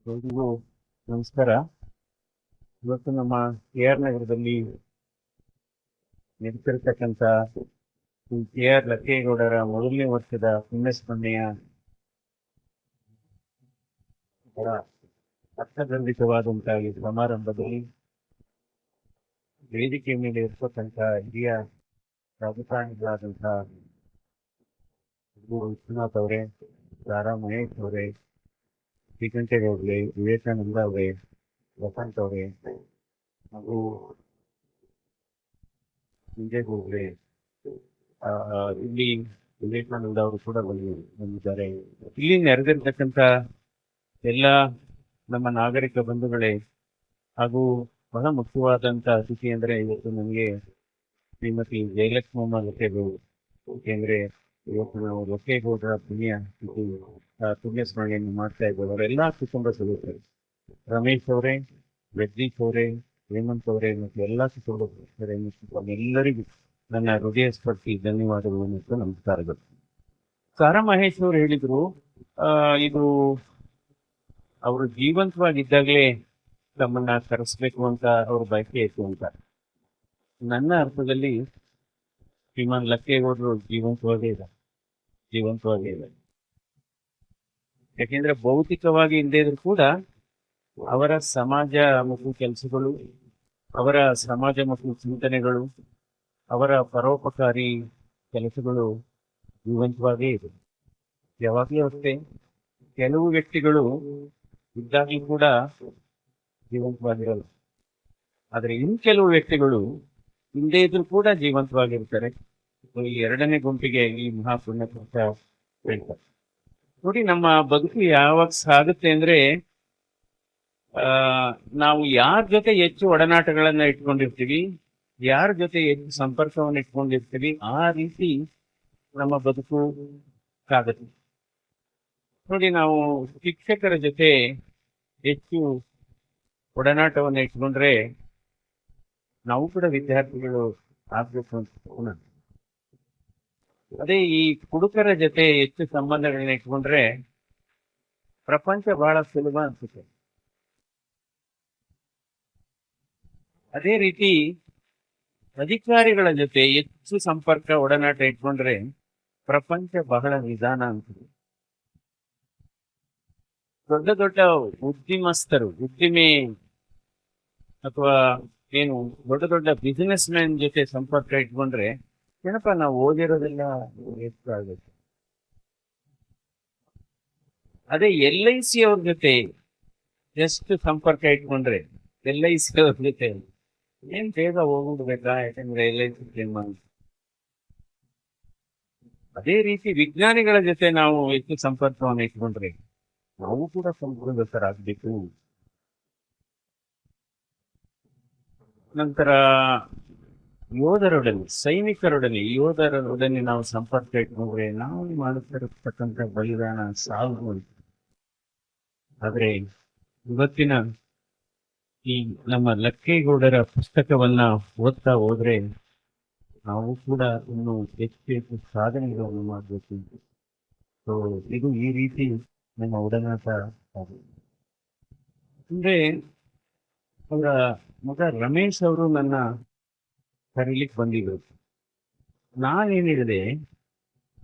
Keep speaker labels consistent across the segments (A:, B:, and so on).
A: ಎಲ್ರಿಗೂ ನಮಸ್ಕಾರ. ಇವತ್ತು ನಮ್ಮ ಕೆ.ಆರ್. ನಗರದಲ್ಲಿ ನಡೀತಿರ್ತಕ್ಕಂಥ ಕೆ.ಆರ್. ಲಕ್ಕೇಗೌಡರ ಮೊದಲನೇ ವರ್ಷದ ಪುಣ್ಯಸ್ಮರಣೆಯ ಬಹಳ ಅರ್ಥಗರ್ಭಿತವಾದಂತಹ ಈ ಸಮಾರಂಭದಲ್ಲಿ ವೇದಿಕೆ ಮೇಲೆ ಇರ್ತಕ್ಕಂಥ ಹಿರಿಯ ರಾಜಕಾರಣಿಗಳಾದಂತಹ ವಿಶ್ವನಾಥ್ ಅವರೇ, ದಾರಾ ಮಹೇಶ್ ಅವರೇ, ಶ್ರೀಕಂಠೇಗೌಡರೇ, ವಿವೇಕಾನಂದ ಅವರೇ, ವಸಂತ್ ಅವರೇ ಹಾಗೂ ವಿಜಯಗೌಡ್ರೆ, ಇಲ್ಲಿ ವಿವೇಕಾನಂದ ಅವರು ಕೂಡ ಬಂದಿದ್ದಾರೆ. ಇಲ್ಲಿ ನೆರೆದಿರ್ತಕ್ಕಂಥ ಎಲ್ಲ ನಮ್ಮ ನಾಗರಿಕ ಬಂಧುಗಳೇ ಹಾಗೂ ಬಹಳ ಮುಖ್ಯವಾದಂಥ ಅತಿಥಿ ಅಂದರೆ ಇವತ್ತು ನನಗೆ ಶ್ರೀಮತಿ ಜಯಲಕ್ಷ್ಮಮ್ಮ ಲಕ್ಕೇಗೌಡರು. ಏಕೆಂದರೆ ಇವತ್ತು ನಾವು ಲಕ್ಕೇಗೌಡರ ಪುಣ್ಯ ಸ್ಮರಣೆಯನ್ನು ಮಾಡ್ತಾ ಇದ್ದೇವೆ. ಅವರೆಲ್ಲ ಕುಟುಂಬ ಸದಸ್ಯರು, ರಮೇಶ್ ಅವರೇ, ಜಗದೀಶ್ ಅವರೇ, ಹೇಮಂತ್ ಅವರೇ ಮತ್ತು ಎಲ್ಲ ಕುಟುಂಬ ಸದಸ್ಯರೇ, ಎಲ್ಲರಿಗೂ ನನ್ನ ಹೃದಯ ಸ್ಪರ್ಶಿ ಧನ್ಯವಾದಗಳು ಮತ್ತು ನಮಸ್ಕಾರಗಳು. ಸಾರಾ ಮಹೇಶ್ ಅವರು ಹೇಳಿದ್ರು, ಇದು ಅವರು ಜೀವಂತವಾಗಿದ್ದಾಗಲೇ ತಮ್ಮನ್ನ ಕರೆಸ್ಬೇಕು ಅಂತ ಅವ್ರ ಬಯಕೆ ಇತ್ತು ಅಂತ. ನನ್ನ ಅರ್ಥದಲ್ಲಿ ಶ್ರೀಮಾನ್ ಲಕ್ಕೇಗೌಡರು ಜೀವಂತವಾಗೇ ಇದೆ. ಯಾಕೆಂದ್ರೆ ಭೌತಿಕವಾಗಿ ಇಲ್ಲದೇ ಇದ್ರು ಕೂಡ ಅವರ ಸಮಾಜ ಮತ್ತು ಕೆಲಸಗಳು, ಅವರ ಸಮಾಜ ಮತ್ತು ಚಿಂತನೆಗಳು, ಅವರ ಪರೋಪಕಾರಿ ಕೆಲಸಗಳು ಜೀವಂತವಾಗೇ ಇದೆ. ಯಾವಾಗಲೂ ಅಷ್ಟೇ, ಕೆಲವು ವ್ಯಕ್ತಿಗಳು ಇದ್ದಾಗಲೂ ಕೂಡ ಜೀವಂತವಾಗಿರಲ್ಲ. ಆದರೆ ಇನ್ನು ಕೆಲವು ವ್ಯಕ್ತಿಗಳು ಹಿಂದೆ ಇದ್ರೂ ಕೂಡ ಜೀವಂತವಾಗಿರ್ತಾರೆ. ಈ ಎರಡನೇ ಗುಂಪಿಗೆ ಈ ಮಹಾಪುಣ್ಯ ಪುರುಷ ಹೇಳ್ತಾರೆ. ನೋಡಿ, ನಮ್ಮ ಬದುಕು ಯಾವಾಗ ಸಾಗುತ್ತೆ ಅಂದ್ರೆ ನಾವು ಯಾರ ಜೊತೆ ಹೆಚ್ಚು ಒಡನಾಟಗಳನ್ನ ಇಟ್ಕೊಂಡಿರ್ತೀವಿ, ಯಾರ ಜೊತೆ ಹೆಚ್ಚು ಸಂಪರ್ಕವನ್ನು ಇಟ್ಕೊಂಡಿರ್ತೀವಿ, ಆ ರೀತಿ ನಮ್ಮ ಬದುಕು ಸಾಗುತ್ತೆ. ನೋಡಿ, ನಾವು ಶಿಕ್ಷಕರ ಜೊತೆ ಹೆಚ್ಚು ಒಡನಾಟವನ್ನು ಇಟ್ಕೊಂಡ್ರೆ ನಾವು ಕೂಡ ವಿದ್ಯಾರ್ಥಿಗಳು ಆಗ್ಬೇಕು ಅಂತ. ಅದೇ ಈ ಕುಡುಕರ ಜೊತೆ ಹೆಚ್ಚು ಸಂಬಂಧಗಳನ್ನ ಇಟ್ಕೊಂಡ್ರೆ ಪ್ರಪಂಚ ಬಹಳ ಸುಲಭ ಅನ್ಸುತ್ತೆ. ಅದೇ ರೀತಿ ಅಧಿಕಾರಿಗಳ ಜೊತೆ ಹೆಚ್ಚು ಸಂಪರ್ಕ ಒಡನಾಟ ಇಟ್ಕೊಂಡ್ರೆ ಪ್ರಪಂಚ ಬಹಳ ನಿಧಾನ ಅನ್ಸುತ್ತೆ. ದೊಡ್ಡ ದೊಡ್ಡ ಉದ್ದಿಮೆ ಅಥವಾ ಏನು ದೊಡ್ಡ ದೊಡ್ಡ ಬಿಸಿನೆಸ್ ಮ್ಯಾನ್ ಜೊತೆ ಸಂಪರ್ಕ ಇಟ್ಕೊಂಡ್ರೆ ಏನಪ್ಪ ನಾವು ಓದಿರೋದೆಲ್ಲ ಎಷ್ಟು ಆಗುತ್ತೆ. ಅದೇ LIC ಅವ್ರ ಜೊತೆ ಎಷ್ಟು ಸಂಪರ್ಕ ಇಟ್ಕೊಂಡ್ರೆ, LIC ಅವ್ರ ಜೊತೆ ಏನ್ ಬೇಗ ಹೋಗ್ಬಿಡ್ಬೇಕಾ, ಯಾಕಂದ್ರೆ LIC ಕ್ಲೇಮ್. ಅದೇ ರೀತಿ ವಿಜ್ಞಾನಿಗಳ ಜೊತೆ ನಾವು ಹೆಚ್ಚು ಸಂಪರ್ಕವನ್ನು ಇಟ್ಕೊಂಡ್ರೆ ನಾವು ಕೂಡ ಸಂಪರ್ಕರಾಗಬೇಕು. ನಂತರ ಯೋಧರೊಡನೆ ನಾವು ಸಂಪರ್ಕ ಇಟ್ಕೊಂಡ್ರೆ ನಾವು ಮಾಡುತ್ತಿರತಕ್ಕಂಥ ಬಲಿದಾನ ಸಾವು. ಆದ್ರೆ ಇವತ್ತಿನ ಈ ನಮ್ಮ ಲಕ್ಕೇಗೌಡರ ಪುಸ್ತಕವನ್ನ ಓದ್ತಾ ಹೋದ್ರೆ ನಾವು ಕೂಡ ಇನ್ನು ಹೆಚ್ಚು ಸಾಧನೆಗಳನ್ನು ಮಾಡಬೇಕು. ಸೊ ಇದು ಈ ರೀತಿ ನಮ್ಮ ಒಡನಾಟ. ಅಂದ್ರೆ ಅವರ ಮಗ ರಮೇಶ್ ಅವರು ನನ್ನ ಕರೀಲಿಕ್ಕೆ ಬಂದಿದ್ರು. ನಾನೇನ್ ಹೇಳಿದೆ,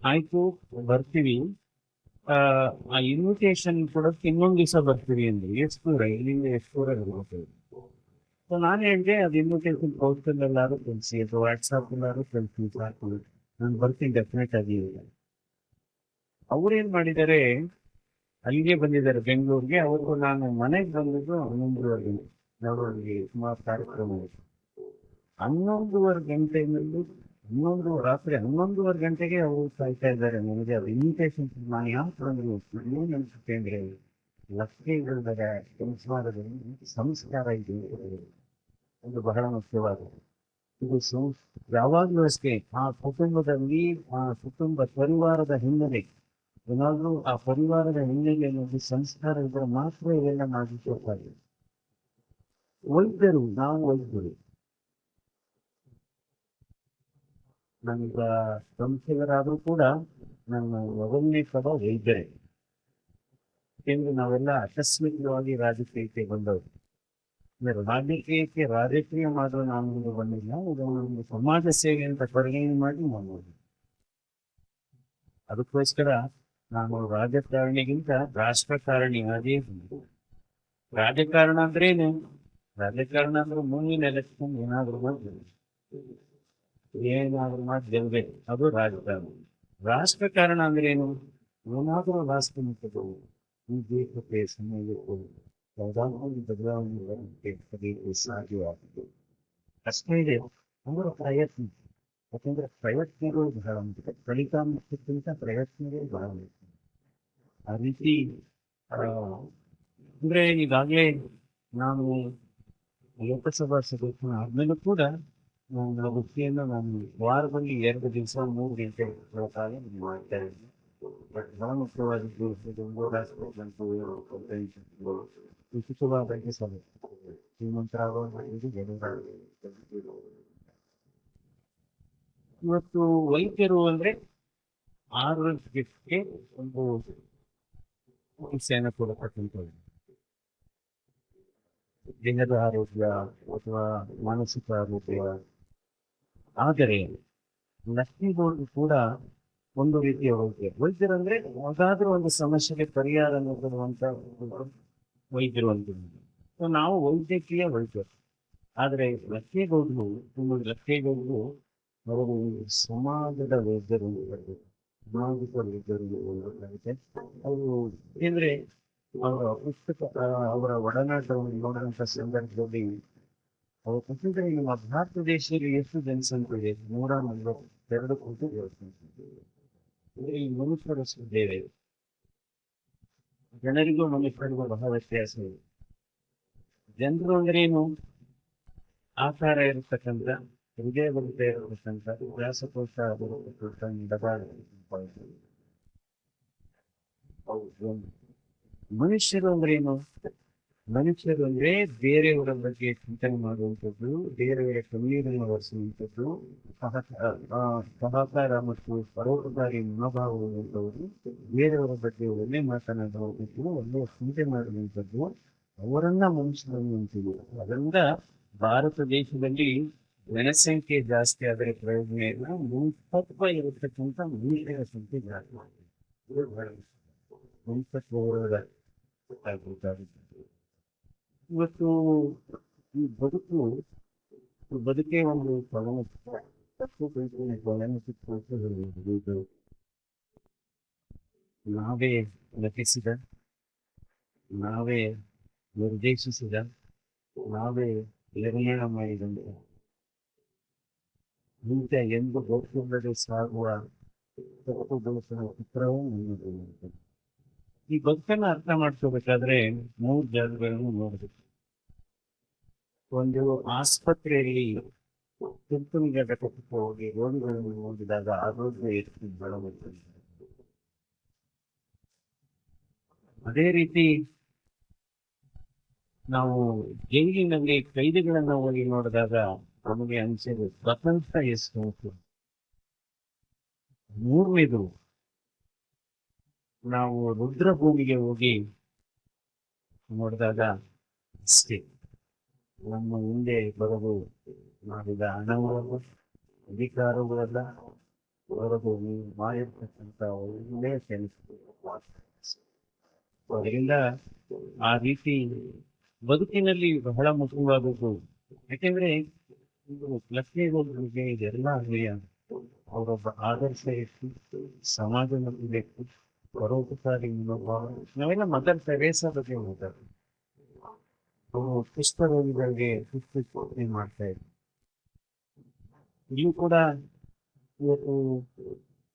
A: ಆಯ್ತು ಬರ್ತೀವಿ, ಆ ಇನ್ವಿಟೇಷನ್ ಕೊಡೋಕೆ ಇನ್ನೊಂದು ದಿವಸ ಬರ್ತೀವಿ ಅಂದ್ರೆ ಎಷ್ಟು ದೂರ, ಇಲ್ಲಿಂದ ಎಷ್ಟು ದೂರ ಇರ್ಬೇಕು. ಸೊ ನಾನು ಹೇಳಿದೆ, ಅದು ಇನ್ವಿಟೇಷನ್ ಪೋಸ್ಟಲ್ ಎಲ್ಲಾರು ಕಳಿಸಿ ಅಥವಾ ವಾಟ್ಸಾಪ್ ಎಲ್ಲಾರು ಕಳಿಸಿ ಸಾಕು, ನಾನು ಬರ್ತೀನಿ ಡೆಫಿನೆಟ್ ಆಗಿ. ಅವ್ರೇನ್ ಮಾಡಿದ್ದಾರೆ, ಅಲ್ಲಿಗೆ ಬಂದಿದ್ದಾರೆ ಬೆಂಗಳೂರಿಗೆ. ಅವ್ರಿಗೂ ನಾನು ಮನೆಗೆ ಬಂದಿದ್ದು 11:30 ನೋಡೋರಿಗೆ ಸುಮಾರು ಕಾರ್ಯಕ್ರಮ. 11:30 ಗಂಟೆಯಲ್ಲಿ ರಾತ್ರಿ 11:30 ಗಂಟೆಗೆ ಅವರು ಕಾಯ್ತಾ ಇದ್ದಾರೆ ನನಗೆ ಅದು ಇನ್ವಿಟೇಷನ್. ನಾನು ಯಾವ ತಂದ್ರು ಏನು ಅನ್ಸುತ್ತೆ ಅಂದ್ರೆ, ಲಕ್ಕೇಗೌಡರ ಸಂಸ್ಕಾರ ಇದು ಒಂದು ಬಹಳ ಮುಖ್ಯವಾದದ್ದು. ಇದು ಯಾವಾಗಲೂ ಅಷ್ಟೇ ಆ ಕುಟುಂಬದಲ್ಲಿ, ಆ ಕುಟುಂಬ ಪರಿವಾರದ ಹಿನ್ನೆಲೆ ಏನಾದ್ರೂ, ಆ ಪರಿವಾರದ ಹಿನ್ನೆಲೆಯಲ್ಲಿ ಸಂಸ್ಕಾರ ಇದ್ರೆ ಮಾತ್ರ ಇವೆಲ್ಲ ಮಾಡಲಿಕ್ಕೆ. ನಾವು ವೈದ್ಯರು, ನನಗ ಸಂಸ್ಥೆಗರಾದ್ರೂ ಕೂಡ ನನ್ನ ಮೊದಲನೇ ಪದ ವೈದ್ಯರೇ. ಯಾಕೆಂದ್ರೆ ನಾವೆಲ್ಲ ಆಕಸ್ಮಿಕವಾಗಿ ರಾಜಕೀಯಕ್ಕೆ ಬಂದವರು. ಅಂದ್ರೆ ರಾಜಕೀಯ ಮಾಡುವ ನಾವು ಬಂದಿಲ್ಲ, ಇದೊಂದು ಸಮಾಜ ಸೇವೆ ಅಂತ ಪರಿಗಣನೆ ಮಾಡಿ ಮಾಡ್ಬೋದು. ಅದಕ್ಕೋಸ್ಕರ ನಾನು ರಾಜಕಾರಣಿಗಿಂತ ರಾಷ್ಟ್ರಕಾರಣಿ ಅದೇ ಬಂದು. ರಾಜಕಾರಣ ಅಂದ್ರೇನು? ರಾಜಕಾರಣ ಅಂದ್ರೆ ಮುಂದಿನ ಎಲೆಕ್ಷನ್ ಏನಾದ್ರು ಮಾಡಿ ಗೆಲ್ಬೇಕು, ಅದು ರಾಜಕಾರಣ. ರಾಷ್ಟ್ರಕಾರಣ ಅಂದ್ರೆ ಏನು? ಏನಾದರೂ ರಾಷ್ಟ್ರ ಮಟ್ಟದ ಈ ದೇಶಕ್ಕೆ ಸಮಯಕ್ಕೆ ಯಾವುದಾದ್ರೂ ಬದಲಾವಣೆ ಬರಲಿಕ್ಕೆ ಸಾಧ್ಯವಾಗುತ್ತೆ. ಕಷ್ಟ ಇದೆ ಅಂದ್ರೆ ಪ್ರಯತ್ನ. ಯಾಕಂದ್ರೆ ಪ್ರಯತ್ನಗಳು ಬಹಳ ಮುಖ್ಯ, ಫಲಿತಾಂಶಕ್ಕಿಂತ ಪ್ರಯತ್ನಗಳು ಬಹಳ ಮುಖ್ಯ. ಆ ರೀತಿ ಅಂದ್ರೆ ಈಗಾಗಲೇ ನಾನು ಲೋಕಸಭಾ ಸದಸ್ಯನ ಆದ್ಮೇಲೂ ಕೂಡ ನನ್ನ ವೃತ್ತಿಯನ್ನು ನಾನು ವಾರದಲ್ಲಿ 2 ದಿವಸ 3 ಗಂಟೆ ಕಾಲ ಮಾಡ್ತಾ ಇದ್ದೀನಿ. ಬಟ್ ಬಹಳ ಮುಖ್ಯವಾದದ್ದು ಉಚಿತವಾದ ಇವತ್ತು ವೈದ್ಯರು ಅಂದ್ರೆ ಆರೋಗ್ಯಕ್ಕೆ ಒಂದು ಚಿಕಿತ್ಸೆಯನ್ನು ಕೊಡತಕ್ಕಂಥದ್ದು. ದೇಹದ ಆರೋಗ್ಯ ಅಥವಾ ಮಾನಸಿಕ ಆರೋಗ್ಯ. ಆದರೆ ಲಕ್ಷ್ಮೀಗೌಡರು ಕೂಡ ಒಂದು ರೀತಿಯ ವೈದ್ಯರಂದ್ರೆ ಯಾವುದಾದ್ರೂ ಒಂದು ಸಮಸ್ಯೆಗೆ ಪರಿಹಾರ ನೀಡುವಂತ ವೈದ್ಯರು ಅಂತ. ನಾವು ವೈದ್ಯಕೀಯ ವೈದ್ಯರು. ಆದರೆ ಲಕ್ಷ್ಮೀಗೌಡರು ಅವರು ಸಮಾಜದ ವೈದ್ಯರು, ಸಾಮಾಜಿಕ ವೈದ್ಯರು. ಅವರು ಏಕೆಂದ್ರೆ ಅವರ ಪುಸ್ತಕ, ಅವರ ಒಡನಾಟವನ್ನು ನೋಡುವಂತ ಸಂದರ್ಭದಲ್ಲಿ ಅವರು ಪುಸ್ತಕದಲ್ಲಿ ನಮ್ಮ ಭಾರತ ದೇಶದಲ್ಲಿ ಎಷ್ಟು ಜನಸಂಖ್ಯೆ ಇದೆ? 142 ಕೋಟಿ ಜನಸಂಖ್ಯೆ. ಈ ಮನುಷ್ಯರ ಇದ್ದೇವೆ. ಜನರಿಗೂ ಮನುಷ್ಯರಿಗೂ ಬಹಳ ವ್ಯತ್ಯಾಸ ಇದೆ. ಜನರು ಅಂದ್ರೇನು? ಆಕಾರ ಇರತಕ್ಕಂಥ, ಹೃದಯ ಬರುತ್ತೆ ಇರತಕ್ಕಂಥ, ವ್ಯಾಸಕೋಶ ಮನುಷ್ಯರು ಅಂದ್ರೇನು? ಮನುಷ್ಯರು ಅಂದ್ರೆ ಬೇರೆಯವರ ಬಗ್ಗೆ ಚಿಂತನೆ ಮಾಡುವಂಥದ್ದು, ಬೇರೆಯವರ ಕಣ್ಣೀರನ್ನು ಒರೆಸುವಂಥದ್ದು, ಸಹಕಾರ ಮತ್ತು ಪರೋಪಕಾರಿ ಮನೋಭಾವವುಳ್ಳವರು, ಬೇರೆಯವರ ಬಗ್ಗೆ ಒಳ್ಳೆ ಮಾತನಾಡುವಂಥದ್ದು, ಒಳ್ಳೆಯ ಚಿಂತೆ ಮಾಡುವಂಥದ್ದು, ಅವರನ್ನ ಮನುಷ್ಯರನ್ನು ಅಂತೀವಿ. ಅದರಿಂದ ಭಾರತ ದೇಶದಲ್ಲಿ ಜನಸಂಖ್ಯೆ ಜಾಸ್ತಿ ಆದರೆ ಪ್ರಯೋಜನ ಇಲ್ಲ, ಮುಂತತ್ವ ಇರತಕ್ಕಂಥ ಮನುಷ್ಯರ ಸಂಖ್ಯೆ ಜಾಸ್ತಿ. ಇವತ್ತು ಈ ಬದುಕೆ ಒಂದು ನಾವೇ ನಟಿಸಿದ, ನಾವೇ ನಿರ್ದೇಶಿಸಿದ, ನಾವೇ ನಿರ್ಣಯ ಮಾಡಿದಂತ ಇಂಥ ಎಂದು ಗೊತ್ತಿಲ್ಲದೆ ಸಾಗುವ ತಪ್ಪು ದೋಷದ ಚಿತ್ರವೂ ನಮ್ಮದು. ಈ ಬದುಕನ್ನು ಅರ್ಥ ಮಾಡ್ಕೋಬೇಕಾದ್ರೆ 3 ಜಾಗಗಳನ್ನು ನೋಡಬೇಕು. ಒಂದು, ಆಸ್ಪತ್ರೆಯಲ್ಲಿ ತುರ್ತು ಘಟಕಕ್ಕೆ ಹೋಗಿ ರೋಗಿಗಳನ್ನು ನೋಡಿದಾಗ ಆರೋಗ್ಯ ಎಷ್ಟು ಬಲವಾಗುತ್ತದೆ. ಅದೇ ರೀತಿ ನಾವು ಜೈಲಿನಲ್ಲಿ ಕೈದಿಗಳನ್ನ ಹೋಗಿ ನೋಡಿದಾಗ ನಮಗೆ ಅನಿಸಿದೆ ಸ್ವತಂತ್ರ ಎಷ್ಟು ಉಂಟು. 3ನೇದು, ನಾವು ರುದ್ರಭೂಮಿಗೆ ಹೋಗಿ ನೋಡಿದಾಗ ಅಷ್ಟೇ ನಮ್ಮ ಹಿಂದೆ ಬರಲು ಮಾಡಿದ ಹಣವಲ್ಲ, ಅಧಿಕಾರವಲ್ಲ, ಹೊರಗು ಮಾಡಿರ್ತಕ್ಕಂಥ ಒಳ್ಳೆಯ ಕೆಲಸ. ಅದರಿಂದ ಆ ರೀತಿ ಬದುಕಿನಲ್ಲಿ ಬಹಳ ಮುಖ್ಯವಾದದ್ದು. ಯಾಕೆಂದ್ರೆ ಲಕ್ಷ್ಮೀಗೌಡರಿಗೆ ಇದೆಲ್ಲ ಅವರೊಬ್ಬ ಆದರ್ಶ ಎಷ್ಟು, ಸಮಾಜದಲ್ಲಿ ಬೇಕು, ಪರೋಪಕಾರಿ ಮನೋಭಾವ. ನಾವೆಲ್ಲ ಮದರ್ ತೆರೇಸಾ ಬಗ್ಗೆ ಮಾತಾಡ್ತೀವಿ. ಅವರು ಕುಷ್ಠರೋಗಿಗಳಿಗೆ ಶುಶ್ರೂಷೆ ಮಾಡ್ತಾ ಇದ್ರು. ಇಲ್ಲೂ ಕೂಡ ಇವತ್ತು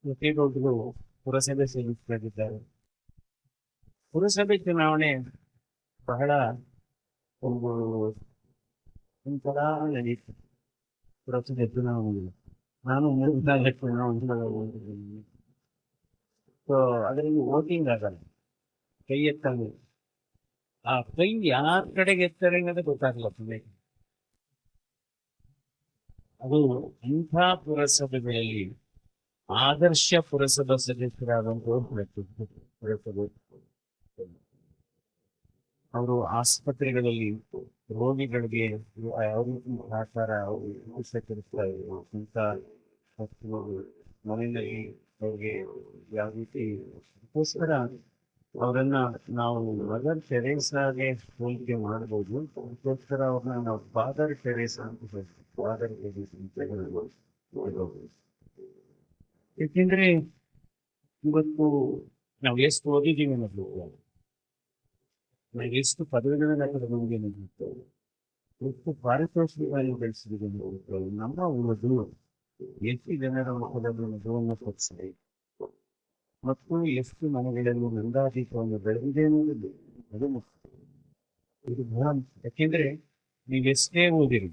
A: ಲಕ್ಷ್ಮೀಗೌಡರು ಪುರಸಭೆ ಸದಸ್ಯರಾಗಿದ್ದಾರೆ. ಪುರಸಭೆ ಚುನಾವಣೆ ಬಹಳ ಒಂಥರ ನಡೀತು. ಪುರಸಭೆ ಚುನಾವಣೆ ನಾನು 3-4 ಚುನಾವಣೆ. ಸೊ ಅದರಲ್ಲಿ ವೋಟಿಂಗ್ ಆಗಲ್ಲ, ಕೈ ಎತ್ತಂಗ. ಆ ಕೈ ಯಾರ ಕಡೆಗೆ ಎತ್ತಾರೆ ಅನ್ನೋದೇ ಗೊತ್ತಾಗಲ್ಲ ಪುಣ್ಯ. ಅದು ಇಂಥ ಪುರಸಭೆಗಳಲ್ಲಿ ಆದರ್ಶ ಪುರಸಭಾ ಸದಸ್ಯರಾದಂತಹ ಪುರಸಭೆ ಅವರು ಆಸ್ಪತ್ರೆಗಳಲ್ಲಿ ರೋಗಿಗಳಿಗೆ ಯಾವ ರೀತಿ ಸಹಕಾರ ಅವರು ಚಿಕಿತ್ಸೆ ಕೊಡಿಸ್ತಾ ಇದ್ರು ಇಂಥ ವಸ್ತುಗಳು ಮನೆಯಲ್ಲಿ ಅವ್ರಿಗೆ ಯಾವ ರೀತಿ ಅದಕ್ಕೋಸ್ಕರ ಅವರನ್ನ ನಾವು ಮದರ್ ಟೆರೇಸಾಗೆ ಹೋಲಿಕೆ ಮಾಡ್ಬೋದು. ಅದಕ್ಕೋಸ್ಕರ ಅವ್ರನ್ನ ನಾವು ಫಾದರ್ ಟೆರೇಸಾ ಅಂತ ಹೇಳ್ತೀವಿ. ಫಾದರ್ ಟೆರೇಸಾ ಅಂತ ಹೇಳ್ಬೋದು. ಯಾಕೆಂದ್ರೆ ಇವತ್ತು ನಾವು ಎಷ್ಟು ಓದಿದ್ದೀವಿ ಅನ್ನೋದು, ನಾವು ಎಷ್ಟು ಪದವಿಗಳನ್ನ ನಮಗೆ ನಿಂತಿತ್ತು, ಎಷ್ಟು ಪಾರಿತೋಷಿಕಗಳನ್ನು ಗಳಿಸಿದ್ದೀವಿ ಅನ್ನೋದು ನಮ್ಮ ಉಳಿದು ಎಷ್ಟು ಜನರ ಮುಖದಲ್ಲಿ ಮಗುವನ್ನು ಕೊಡಿಸಿದೆ ಮತ್ತು ಎಷ್ಟು ಮನೆಗಳಲ್ಲಿ ನಂದಾದೀಪವನ್ನು ಬೆಳೆದಿದೆ ಅನ್ನೋದು ಅದು ಮುಖ್ಯ. ಇದು ಬಹಳ ಮುಖ್ಯ. ಯಾಕೆಂದ್ರೆ ನೀವೆಷ್ಟೇ ಓದಿರಿ,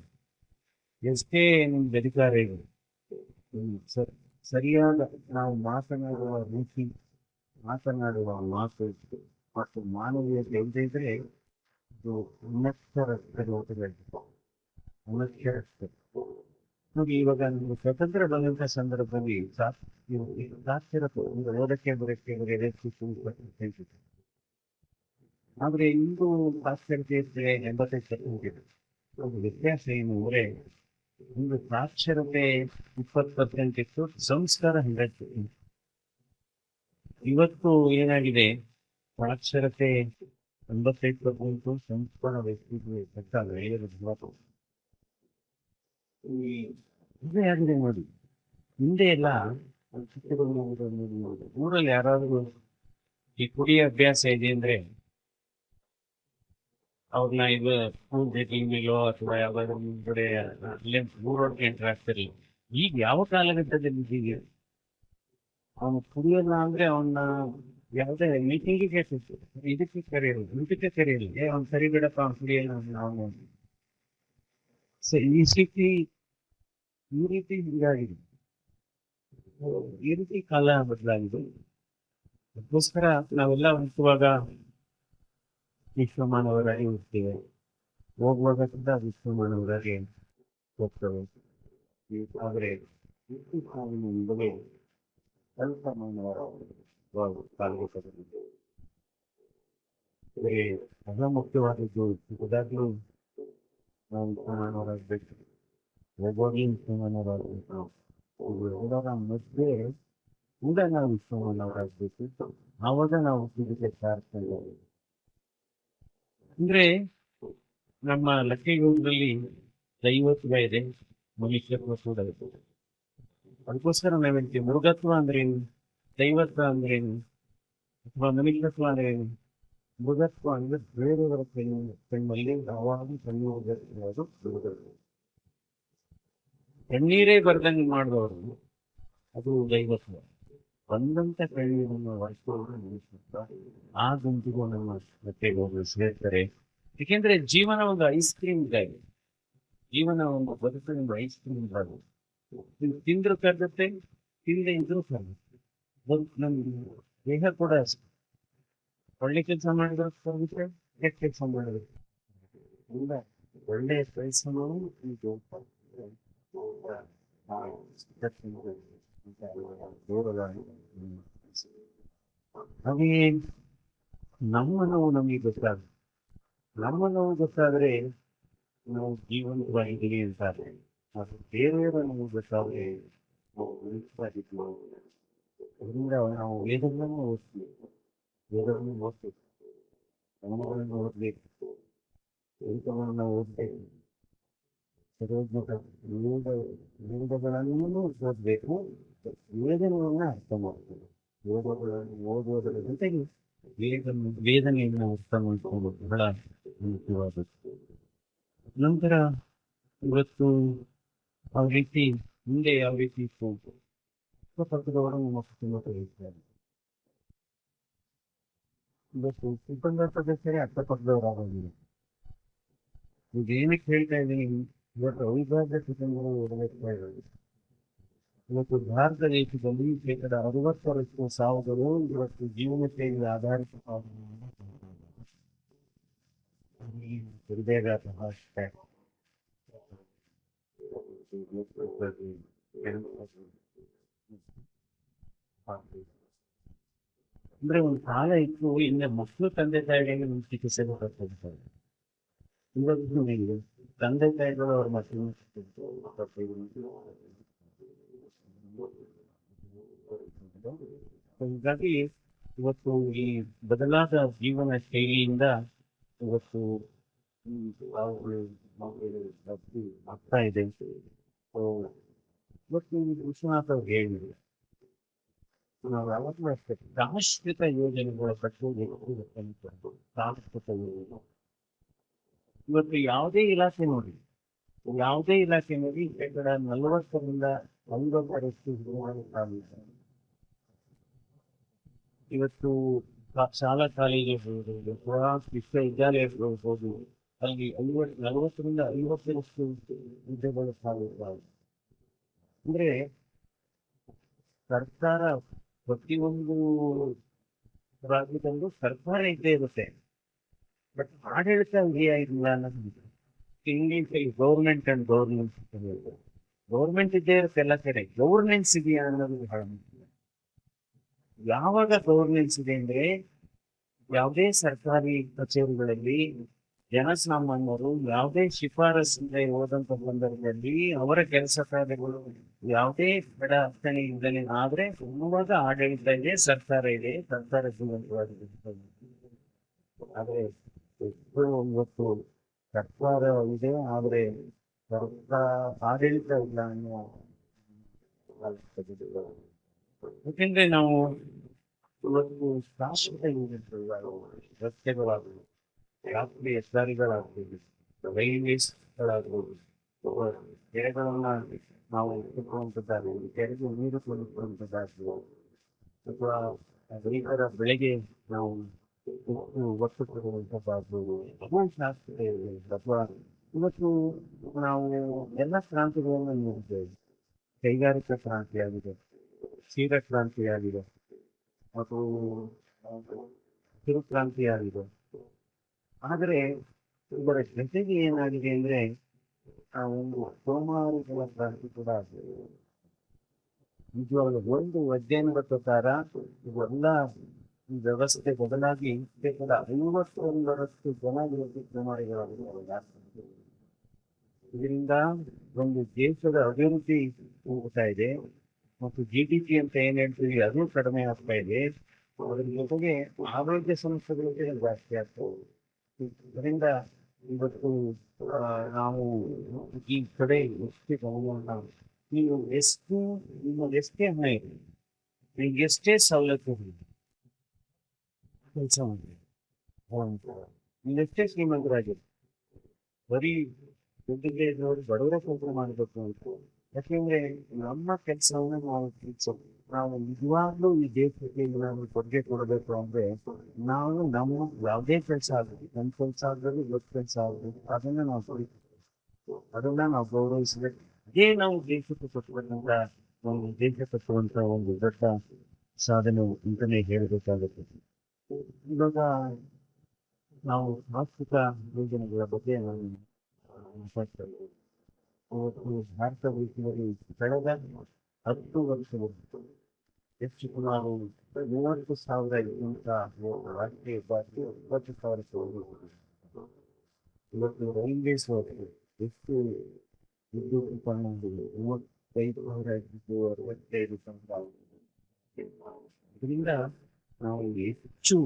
A: ಎಷ್ಟೇ ನಿಮ್ಗೆ ಅಧಿಕಾರ ಇದೆ, ಸರಿಯಾದ ನಾವು ಮಾತನಾಡುವ ರೀತಿ, ಮಾತನಾಡುವ ಮಾತು ಮತ್ತು ಮಾನವೀಯತೆ ಇಲ್ಲದೆ ಇದ್ರೆ ಇದು ಅನಕ್ಷರಸ್ಥರು. ನೋಡಿ, ಇವಾಗ ನಮ್ಗೆ ಸ್ವತಂತ್ರ ಬಂದಂತ ಸಂದರ್ಭದಲ್ಲಿ ಸಾಕ್ಷರತೆ ಓದಕ್ಕೆ ಬರೋಕ್ಕೆ ಹೇಳ್ತಿತ್ತು. ಆದ್ರೆ ಇಂದು ಸಾಕ್ಷರತೆ ಇದ್ರೆ 85% ಇದೆ. ಒಂದು ವ್ಯತ್ಯಾಸ ಏನು ಅಂದ್ರೆ, ಒಂದು ಸಾಕ್ಷರತೆ 20% ಇತ್ತು, ಸಂಸ್ಕಾರ 100%. ಇವತ್ತು ಏನಾಗಿದೆ, ಸಾಕ್ಷರತೆ 85%, ಸಂಸ್ಕಾರ ವ್ಯಕ್ತಿಗೆ ಇದೇ ಆಗಿದೆ ನೋಡಿ. ಹಿಂದೆ ಎಲ್ಲ ಊರಲ್ಲಿ ಯಾರಾದ್ರೂ ಈ ಕುಡಿಯ ಅಭ್ಯಾಸ ಇದೆ ಅಂದ್ರೆ ಅವ್ರನ್ನ ಇದು ಮೇಲೋ ಅಥವಾ ಯಾವ್ದಾದ್ರು ಕಡೆ ಅಲ್ಲೇ ಊರೊಳಗೆ ಎಂಟರ್ ಆಗ್ತಿರ್ಲಿಲ್ಲ. ಈಗ ಯಾವ ಕಾಲಘಟ್ಟದಲ್ಲಿ ಇದೀವಿ, ಅವನು ಕುಡಿಯೋಲ್ಲ ಅಂದ್ರೆ ಅವನ್ನ ಯಾವುದೇ ಮೀಟಿಂಗಿಗೆ ಇದಕ್ಕೆ ಕರೆಯಲ್ಲ, ಊಟಕ್ಕೆ ಕರೆಯಲ್ಲ. ಅವ್ನು ಸರಿ ಬಿಡಪ್ಪ, ಅವ್ನು ಕುಡಿಯೋಲ್ಲ ನಾವು. ಈ ರೀತಿ ಹೀಗಾಗಿದೆ, ಈ ರೀತಿ ಕಾಲ ಬದಲಾಗಿದೆ. ಅದಕ್ಕೋಸ್ಕರ ನಾವೆಲ್ಲ ಹುಟ್ಟುವಾಗ ವಿಶ್ವಮಾನವರಾಗಿ ಹುಡ್ತೇವೆ, ಹೋಗುವಾಗ ಕೂಡ ವಿಶ್ವಮಾನವರಾಗಿ ಹೋಗ್ತವೆ. ಆದರೆ ಬಗ್ಗೆ ಸ್ವಲ್ಪ ಮಾನವರ ಬಹಳ ಮುಖ್ಯವಾದದ್ದು. ಇದಾಗ್ಲೂ ನಾವು ವಿಶ್ವಮಾನವರಾಗಬೇಕು, ಹೋಗೋಗಿ ವಿಶ್ವಮಾನವರಾಗಬೇಕು. ಎಲ್ಲರ ಮಧ್ಯೆ ಕೂಡ ನಾವು ವಿಶ್ವಮಾನವರಾಗಬೇಕು. ಆವಾಗ ನಾವು ಇದಕ್ಕೆ ಸಾರ್ಥಕ. ಅಂದ್ರೆ ನಮ್ಮ ಲಕ್ಕೆಗೂಡಲ್ಲಿ ದೈವತ್ವ ಇದೆ, ಮನುಷ್ಯತ್ವ ಕೂಡ ಇದೆ. ಅದಕ್ಕೋಸ್ಕರ ನಾವು ಹೇಳ್ತೀವಿ, ಮೃಗತ್ವ ಅಂದ್ರೇನು, ದೈವತ್ವ ಅಂದ್ರೇನು, ಅಥವಾ ಮನುಷ್ಯತ್ವ ಅಂದ್ರೇನು. ಮೃಗತ್ವ ಅಂದ್ರೆ ಬೇರೆಯವರ ಕಣ್ಣಲ್ಲಿ ಯಾವಾಗಲೂ ಕಣ್ಣು ಕಣ್ಣೀರೇ ಬರ್ದಂಗೆ ಮಾಡಿದವರು, ಅದು ದೈವತ್ವ. ಬಂದಂತ ಕಣ್ಣೀರನ್ನು ವಹಿಸುವವರು ಮನುಷ್ಯತ್ವ. ಆ ಗುಂಪಿಗೂ ನಮ್ಮ ಲಕ್ಕೆಗೂಡಲು ಸೇರ್ತಾರೆ. ಯಾಕೆಂದ್ರೆ ಜೀವನ ಒಂದು ಐಸ್ ಕ್ರೀಮ್ ಇದ್ದಾಗೆ, ಜೀವನ ಒಂದು ಬದುಕಿನ ಒಂದು ಐಸ್ ಕ್ರೀಮ್ ಇದ್ದಾಗೆ. ತಿಂದ್ರು ಕರಗುತ್ತೆ, ತಿಂದೆ ಇದ್ರು ಕರಗುತ್ತೆ. ನಮ್ ದೇಹ ಕೂಡ ಅಷ್ಟೆ, ಒಳ್ಳೆ ಕೆಲಸ ಮಾಡಿದ್ರೆ ಕರಗುತ್ತೆ, ಕೆಟ್ಟ ಕೆಲಸ ಮಾಡಿದ್ರೆ ಇಲ್ಲ. ಒಳ್ಳೆ ಕೆಲಸ ಹಾಗೆಯೇ ನಮ್ಮ ನೋವು ನಮಗೆ ಗೊತ್ತಾಗುತ್ತೆ. ನಮ್ಮ ನೋವು ಗೊತ್ತಾದ್ರೆ ನಾವು ಜೀವಂತವಾಗಿದ್ದೀವಿ ಅಂತಾರೆ. ಅದು ಬೇರೆಯವರ ನೋವು ಗೊತ್ತಾದ್ರೆ ನಾವು ಉಳಿತಾಗಿದ್ವಿ. ಅದರಿಂದ ನಾವು ವೇದಗಳನ್ನು ಓದ್ತೀವಿ, ವೇದಗಳನ್ನು ಓದ್ಬೇಕು, ಧರ್ಮಗಳನ್ನು ಓದ್ಬೇಕು, ಗ್ರಂಥಗಳನ್ನು ಓದ್ಬೇಕು, ವೇದಗಳನ್ನು ಓದ್ಬೇಕು, ವೇದನೆಯನ್ನ ಅರ್ಥ ಮಾಡ್ಬೇಕು. ವೇದಗಳನ್ನು ಓದುವುದರ ಜೊತೆಗೆ ವೇದನೆಯನ್ನು ಅರ್ಥ ಮಾಡ್ಕೊಂಡು ಬಹಳ ಮುಖ್ಯವಾದದ್ದು. ನಂತರ ಇವತ್ತು ಯಾವ ರೀತಿ ಮುಂದೆ ಯಾವ ರೀತಿ ಇತ್ತು ಅಕ್ಕಪಕ್ಕದವರು ನಮ್ಮ ಕುಟುಂಬ ಕರೀತಾರೆ. ಇವತ್ತು ಕುಟುಂಬ ಸದಸ್ಯರೇ ಅಕ್ಕಪಕ್ಕದವರಾಗೋದಿಲ್ಲ. ಈಗ ಏನಕ್ಕೆ ಹೇಳ್ತಾ ಇದ್ದೀನಿ, ಇವತ್ತು ಅವಿಭಾಜ್ಯ ಕುಟುಂಬಗಳು ಒಡಬೇಕಾ ಇರೋದು. ಇವತ್ತು ಭಾರತ ದೇಶದಲ್ಲಿ 60% ಸಾವುಗಳು ಇವತ್ತು ಜೀವನ ಶೈಲಿ ಆಧಾರಿತ ಸಾವುಗಳನ್ನು ಹೃದಯಾಘಾತ, ಹಾರ್ಟ್ ಅಟ್ಯಾಕ್, ಅಂದ್ರೆ ಒಂದು ಕಾಲ ಇತ್ತು, ಇನ್ನು ಮಕ್ಕಳು ತಂದೆ ತಾಯಿಗಳಿಗೆ ಒಂದು ಚಿಕಿತ್ಸೆ ಕೊಡ್ತಾರೆ. ಇವತ್ತು ನೀವು ತಂದೆ ತಾಯಿಗಳು ಅವ್ರ ಮಕ್ಕಳನ್ನ ಹೀಗಾಗಿ ಇವತ್ತು ಈ ಬದಲಾದ ಜೀವನ ಶೈಲಿಯಿಂದ ಇವತ್ತು ಈ ಯಾವ್ದು ಮಕ್ಕಳು ಆಗ್ತಾ ಇದೆ. ಸೊ ಇವತ್ತು ವಿಶ್ವನಾಥ್ ಅವ್ರು ಹೇಳಿದ್ರು, ನಾವು ಯಾವಾಗಲೂ ಅಷ್ಟೇ ರಾಷ್ಟ್ರೀಯ ಯೋಜನೆಗಳ ಬಗ್ಗೆ ಸಾಂಸ್ಕೃತಿಕ ಯೋಜನೆ. ಇವತ್ತು ಯಾವುದೇ ಇಲಾಖೆ ನೋಡಿ ಶೇಕಡ 40ರಿಂದ 50ರಷ್ಟು ಸಾಧಿಸಿದ್ದಾರೆ. ಇವತ್ತು ಶಾಲಾ ಕಾಲೇಜುಗಳು ಅಥವಾ ವಿಶ್ವವಿದ್ಯಾಲಯಗಳು ಅಲ್ಲಿ 40ರಿಂದ 50ರಷ್ಟು ಹುದ್ದೆಗಳು ಸಾಧಿಸಿದ್ದಾರೆ. ಅಂದ್ರೆ ಸರ್ಕಾರ ಪ್ರತಿಯೊಂದು ರಾಜ್ಯದಲ್ಲೂ ಸರ್ಕಾರ ಇದ್ದೇ ಇರುತ್ತೆ, ಬಟ್ ಆಡಳಿತ ಇದೆಯಾ ಇಲ್ಲ ಅನ್ನೋದು English government and governance. Government ಇದ್ದೇ ಇರುತ್ತೆ ಎಲ್ಲ ಕಡೆ, ಗೌರ್ನೆನ್ಸ್ ಇದೆಯಾ ಅನ್ನೋದು ಬಹಳ ಮುಖ್ಯ. ಯಾವಾಗ ಗೌರ್ನೆನ್ಸ್ ಇದೆ ಅಂದ್ರೆ ಯಾವುದೇ ಸರ್ಕಾರಿ ಕಚೇರಿಗಳಲ್ಲಿ ಜನಸಾಮಾನ್ಯರು ಯಾವುದೇ ಶಿಫಾರಸ್ಸಿಂದ ಹೋದಂತ ಸಂದರ್ಭದಲ್ಲಿ ಅವರ ಕೆಲಸ ಕಾರ್ಯಗಳು ಯಾವುದೇ ಅಡಚಣೆ ಇಲ್ಲದೆ ಆದ್ರೆ ಅವಾಗ ಆಡಳಿತ ಇದೆ, ಸರ್ಕಾರ ಇದೆ, ಸರ್ಕಾರ ಜೀವಂತವಾಗಿರುತ್ತೆ. ಆದ್ರೆ ಇವತ್ತು ಸರ್ಕಾರ ಇದೆ ಆದ್ರೆ ಸರ್ಕಾರ ಆಡಳಿತ ಇಲ್ಲ ಅನ್ನೋ ಯಾಕೆಂದ್ರೆ ನಾವು ಇವತ್ತು ಶಾಶ್ವತ ರಸ್ತೆಗಳಾಗಲಿ, ರಾತ್ರಿ ಹೆದ್ದಾರಿಗಳಾಗ್ಬೋದು, ರೈಲ್ವೇಸ್ಗಳಾಗ್ಬೋದು, ಕೆರೆಗಳನ್ನ ನಾವು ಇಟ್ಟುಕೊಳ್ಳುವಂಥದ್ದಾಗ್ಬೋದು, ಕೆರೆಗೆ ನೀರು ಕೊಳ್ಳುವಂಥದ್ದಾಗ್ಬೋದು, ಅಥವಾ ರೈತರ ಬೆಳೆಗೆ ನಾವು ಒತ್ತು ಕೊಡುವಂಥದ್ದಾಗ್ಬೋದು, ಶಾಶ್ವತ ಇದೆ. ಅಥವಾ ಇವತ್ತು ನಾವು ಎಲ್ಲ ಕ್ರಾಂತಿಗಳನ್ನು ನೋಡಿದ್ದೇವೆ. ಕೈಗಾರಿಕಾ ಕ್ರಾಂತಿ ಆಗಿದೆ, ಕ್ಷೀರ ಕ್ರಾಂತಿ ಆಗಿದೆ, ಮತ್ತು ಕಿರು ಕ್ರಾಂತಿ ಆಗಿದೆ. ಆದರೆ ಇದರ ಜೊತೆಗೆ ಏನಾಗಿದೆ ಅಂದ್ರೆ ಒಂದು ಸೋಮಾರಿಗಳ ಕ್ರಾಂತಿ ಕೂಡ ಆಗಿದೆ. ನಿಜವಾಗ್ಲೂ ಒಂದು ಅಧ್ಯಯನದ ಪ್ರಕಾರ ಇವೆಲ್ಲ ವ್ಯವಸ್ಥೆ ಬದಲಾಗಿ ಶೇಕಡ 51ರಷ್ಟು ಜನ ಸೋಮಾರಿಗಳಾಗಿದ್ದಾರೆ. ಇದರಿಂದ ಒಂದು ದೇಶದ ಅಭಿವೃದ್ಧಿ ಹೋಗ್ತಾ ಇದೆ ಮತ್ತು GDP ಅಂತ ಏನ್ ಹೇಳ್ತೀವಿ ಅದು ಕಡಿಮೆ ಆಗ್ತಾ ಇದೆ. ಅದರ ಜೊತೆಗೆ ಆರೋಗ್ಯ ಸಮಸ್ಯೆಗಳಿಗೆ ಜಾಸ್ತಿ ಆಗ್ತವೆ. ಇದರಿಂದ ಇವತ್ತು ನಾವು ಈ ಕಡೆ ಎಷ್ಟು ಗಮನವನ್ನ, ನೀವು ನಿಮ್ಮಲ್ಲಿ ಎಷ್ಟೇ ಹಣ ಇದೆ, ನಿಮ್ಗೆ ಎಷ್ಟೇ ಸವಲತ್ತು ಕೆಲಸ ಮಾಡಿ, ನೀವೆಷ್ಟೇ ಶ್ರೀಮಂತರಾಗಿರಿ, ಬರೀ ದುಡ್ಡಿಗೆ ನೋಡಿ ಬಡವರ ಕೆಲಸ ಮಾಡಬೇಕು ಅಂತ. ಯಾಕೆಂದ್ರೆ ನಮ್ಮ ಕೆಲಸವನ್ನು ನಾವು ನಿಜವಾಗ್ಲೂ ಈ ದೇಶಕ್ಕೆ ನಾವು ಕೊಡುಗೆ ಕೊಡಬೇಕು ಅಂದ್ರೆ ನಾವು ನಮ್ಮ ಯಾವುದೇ ಕೆಲಸ ಆಗಲಿ, ನಮ್ಮ ಕೆಲಸ ಆಗಲಿ, ದೊಡ್ಡ ಕೆಲಸ ಆಗಲಿ, ಅದನ್ನ ನಾವು ಗೌರವಿಸಬೇಕು. ಅದೇ ನಾವು ದೇಶಕ್ಕೆ ಕೊಟ್ಟಂತ ಒಂದು ದೇಶ ಕಟ್ಟುವಂತ ಒಂದು ದೊಡ್ಡ ಸಾಧನೆ ಅಂತಾನೆ ಹೇಳಬೇಕಾಗುತ್ತೆ. ಇವಾಗ ನಾವು ಸಾಂಸ್ಕೃತಿಕ ಯೋಜನೆಗಳ ಬಗ್ಗೆ ನಾನು ಮಾತಾಡ್ತೇವೆ. ಇವತ್ತು ಭಾರತ ದೇಶದಲ್ಲಿ ಕಳೆದ 10 ವರ್ಷಗಳು ಹೆಚ್ಚು ಸುಮಾರು 30,000 ರಾಷ್ಟ್ರೀಯ ಹೆದ್ದಾರಿ 20,000 ಇವತ್ತು ರೈಲ್ವೇಸ್ ಎಷ್ಟು ವಿದ್ಯುತ್ಪನ್ನ 35,065 ಇದರಿಂದ ನಾವು ಹೆಚ್ಚು